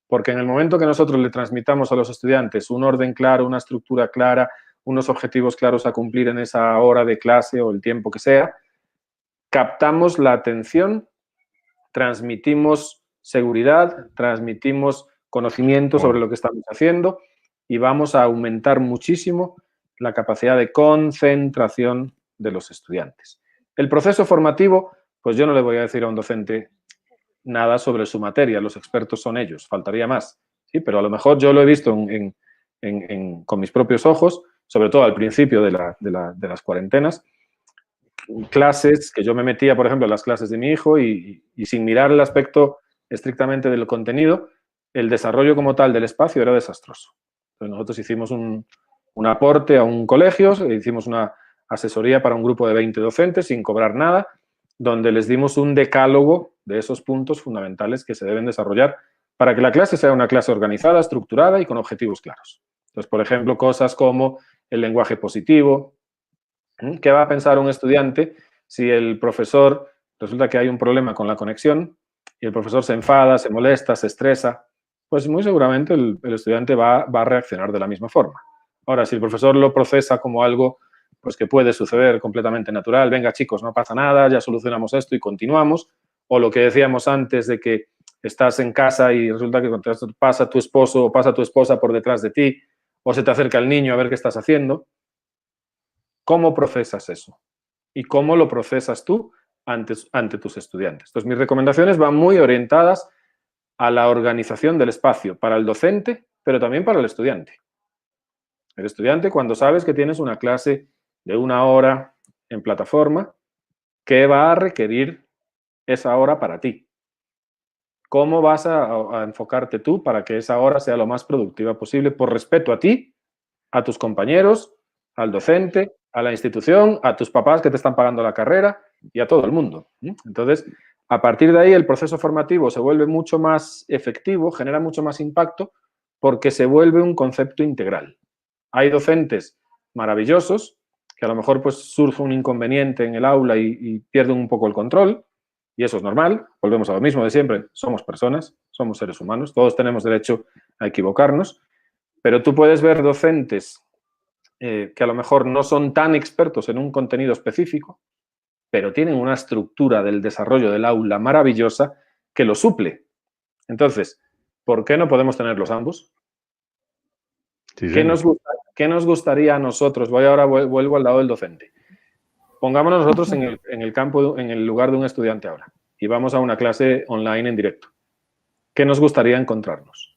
Porque en el momento que nosotros le transmitamos a los estudiantes un orden claro, una estructura clara, unos objetivos claros a cumplir en esa hora de clase o el tiempo que sea, captamos la atención, transmitimos seguridad, transmitimos conocimiento sobre lo que estamos haciendo y vamos a aumentar muchísimo la capacidad de concentración de los estudiantes. El proceso formativo, pues yo no le voy a decir a un docente nada sobre su materia, los expertos son ellos, faltaría más, ¿sí? Pero a lo mejor yo lo he visto con mis propios ojos, sobre todo al principio de las cuarentenas, clases que yo me metía, por ejemplo, en las clases de mi hijo y sin mirar el aspecto estrictamente del contenido, el desarrollo como tal del espacio era desastroso. Entonces nosotros hicimos un aporte a un colegio, hicimos una asesoría para un grupo de 20 docentes sin cobrar nada, donde les dimos un decálogo de esos puntos fundamentales que se deben desarrollar para que la clase sea una clase organizada, estructurada y con objetivos claros. Entonces, por ejemplo, cosas como el lenguaje positivo. ¿Qué va a pensar un estudiante si el profesor, resulta que hay un problema con la conexión y el profesor se enfada, se molesta, se estresa? Pues muy seguramente el estudiante va a reaccionar de la misma forma. Ahora, si el profesor lo procesa como algo pues que puede suceder completamente natural, venga chicos, no pasa nada, ya solucionamos esto y continuamos, o lo que decíamos antes de que estás en casa y resulta que pasa tu esposo o pasa tu esposa por detrás de ti, o se te acerca el niño a ver qué estás haciendo, ¿cómo procesas eso? ¿Y cómo lo procesas tú ante tus estudiantes? Entonces, mis recomendaciones van muy orientadas a la organización del espacio para el docente, pero también para el estudiante. El estudiante, cuando sabes que tienes una clase de 1 hora en plataforma, ¿qué va a requerir esa hora para ti? ¿Cómo vas a enfocarte tú para que esa hora sea lo más productiva posible por respeto a ti, a tus compañeros, al docente, a la institución, a tus papás que te están pagando la carrera y a todo el mundo? Entonces, a partir de ahí el proceso formativo se vuelve mucho más efectivo, genera mucho más impacto porque se vuelve un concepto integral. Hay docentes maravillosos que a lo mejor pues surge un inconveniente en el aula y pierden un poco el control, y eso es normal, volvemos a lo mismo de siempre, somos personas, somos seres humanos, todos tenemos derecho a equivocarnos, pero tú puedes ver docentes que a lo mejor no son tan expertos en un contenido específico, pero tienen una estructura del desarrollo del aula maravillosa que lo suple. Entonces, ¿por qué no podemos tenerlos ambos? Sí, ¿Qué nos gustaría a nosotros? Vuelvo al lado del docente. Pongámonos nosotros en el campo, en el lugar de un estudiante ahora, y vamos a una clase online en directo. ¿Qué nos gustaría encontrarnos?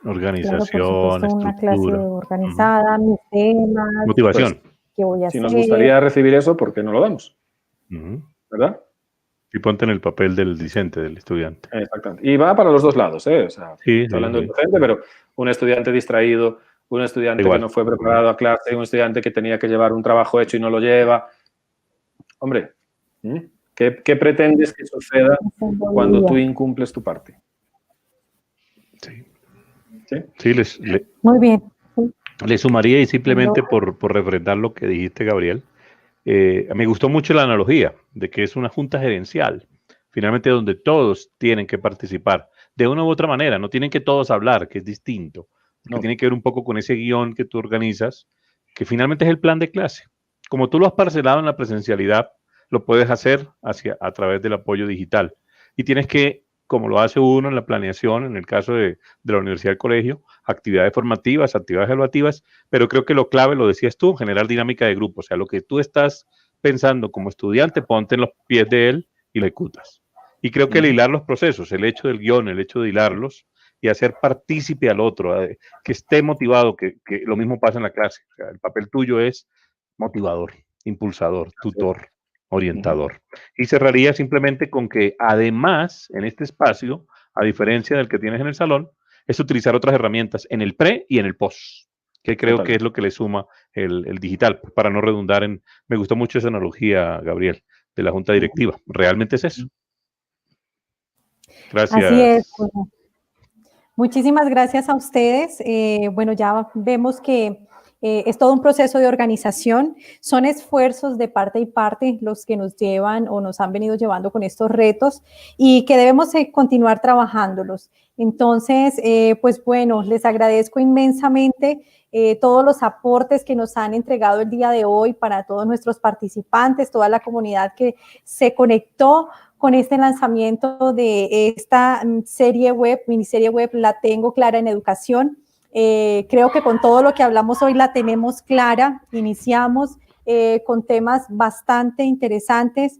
Organización, claro, una clase estructura. organizada, mis temas, Motivación. Pues, qué voy a si hacer. nos gustaría recibir eso, ¿por qué no lo damos? ¿Verdad? Y ponte en el papel del discente, del estudiante. Exactamente. Y va para los dos lados, ¿eh? O sea, Sí, estoy hablando del docente, pero un estudiante distraído, un estudiante que no fue preparado a clase, un estudiante que tenía que llevar un trabajo hecho y no lo lleva. Hombre, ¿qué pretendes que suceda cuando tú incumples tu parte? Sí. ¿Sí? Muy bien. Le sumaría, y simplemente por refrendar lo que dijiste, Gabriel, me gustó mucho la analogía de que es una junta gerencial, finalmente donde todos tienen que participar de una u otra manera, no tienen que todos hablar, que es distinto, que tiene que ver un poco con ese guión que tú organizas, que finalmente es el plan de clase. Como tú lo has parcelado en la presencialidad, lo puedes hacer a través del apoyo digital. Y tienes que, como lo hace uno en la planeación, en el caso de la universidad del colegio, actividades formativas, actividades evaluativas, pero creo que lo clave, lo decías tú, generar dinámica de grupo. O sea, lo que tú estás pensando como estudiante, ponte en los pies de él y lo ejecutas. Y creo que el hilar los procesos, el hecho del guión, el hecho de hilarlos y hacer partícipe al otro, que esté motivado, que lo mismo pasa en la clase. O sea, el papel tuyo es motivador, impulsador, tutor, orientador. Y cerraría simplemente con que además, en este espacio, a diferencia del que tienes en el salón, es utilizar otras herramientas en el pre y en el post, que creo que es lo que le suma el digital, para no redundar en... Me gustó mucho esa analogía, Gabriel, de la junta directiva. Realmente es eso. Gracias. Así es. Muchísimas gracias a ustedes. Bueno, ya vemos que Es todo un proceso de organización, son esfuerzos de parte y parte los que nos llevan o nos han venido llevando con estos retos y que debemos continuar trabajándolos. Entonces, pues bueno, les agradezco inmensamente todos los aportes que nos han entregado el día de hoy para todos nuestros participantes, toda la comunidad que se conectó con este lanzamiento de esta serie web, miniserie web, La Tengo Clara en Educación. Creo que con todo lo que hablamos hoy la tenemos clara, iniciamos con temas bastante interesantes,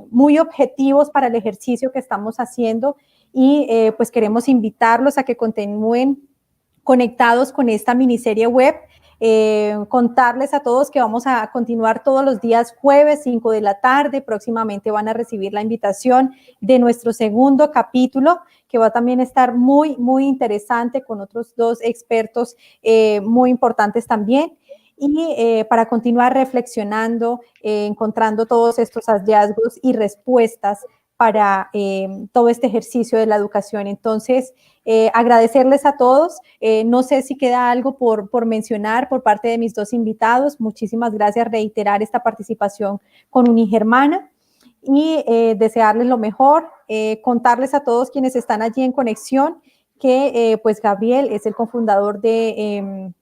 muy objetivos para el ejercicio que estamos haciendo y pues queremos invitarlos a que continúen conectados con esta miniserie web. Contarles a todos que vamos a continuar todos los días jueves 5 de la tarde, próximamente van a recibir la invitación de nuestro segundo capítulo, que va a también estar muy, muy interesante con otros 2 expertos muy importantes también. Y para continuar reflexionando, encontrando todos estos hallazgos y respuestas para todo este ejercicio de la educación. Entonces, agradecerles a todos. No sé si queda algo por mencionar por parte de mis 2 invitados. Muchísimas gracias, reiterar esta participación con Unigermana y desearles lo mejor, contarles a todos quienes están allí en conexión que pues Gabriel es el cofundador de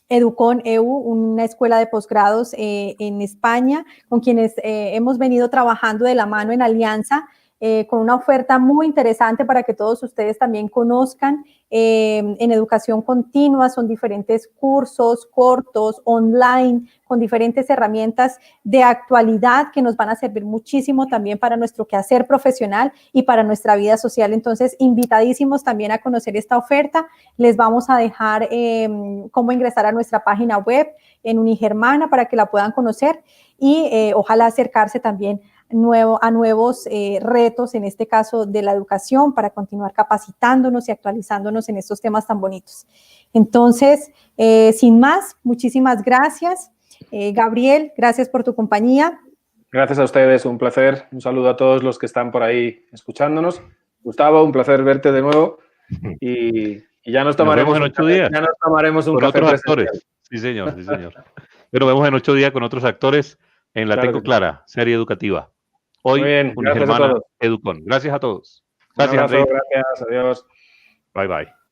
Educon EU, una escuela de posgrados en España, con quienes hemos venido trabajando de la mano en alianza, con una oferta muy interesante para que todos ustedes también conozcan. En educación continua son diferentes cursos cortos, online, con diferentes herramientas de actualidad que nos van a servir muchísimo también para nuestro quehacer profesional y para nuestra vida social. Entonces, invitadísimos también a conocer esta oferta. Les vamos a dejar cómo ingresar a nuestra página web en Unigermana para que la puedan conocer y ojalá acercarse también a nuevos retos, en este caso de la educación, para continuar capacitándonos y actualizándonos en estos temas tan bonitos. Entonces, sin más, muchísimas gracias. Gabriel, gracias por tu compañía. Gracias a ustedes, un placer. Un saludo a todos los que están por ahí escuchándonos. Gustavo, un placer verte de nuevo y ya nos tomaremos, nos vemos en 8 días. Ya nos tomaremos un con café otros presencial. actores. Sí, señor, sí, señor. Pero nos vemos en 8 días con otros actores en La Tengo Clara, serie educativa. Hoy, muy bien, gracias a Unigermana todos. Educon. Gracias a todos. Un Gracias, abrazo, André. gracias, adiós. Bye, bye.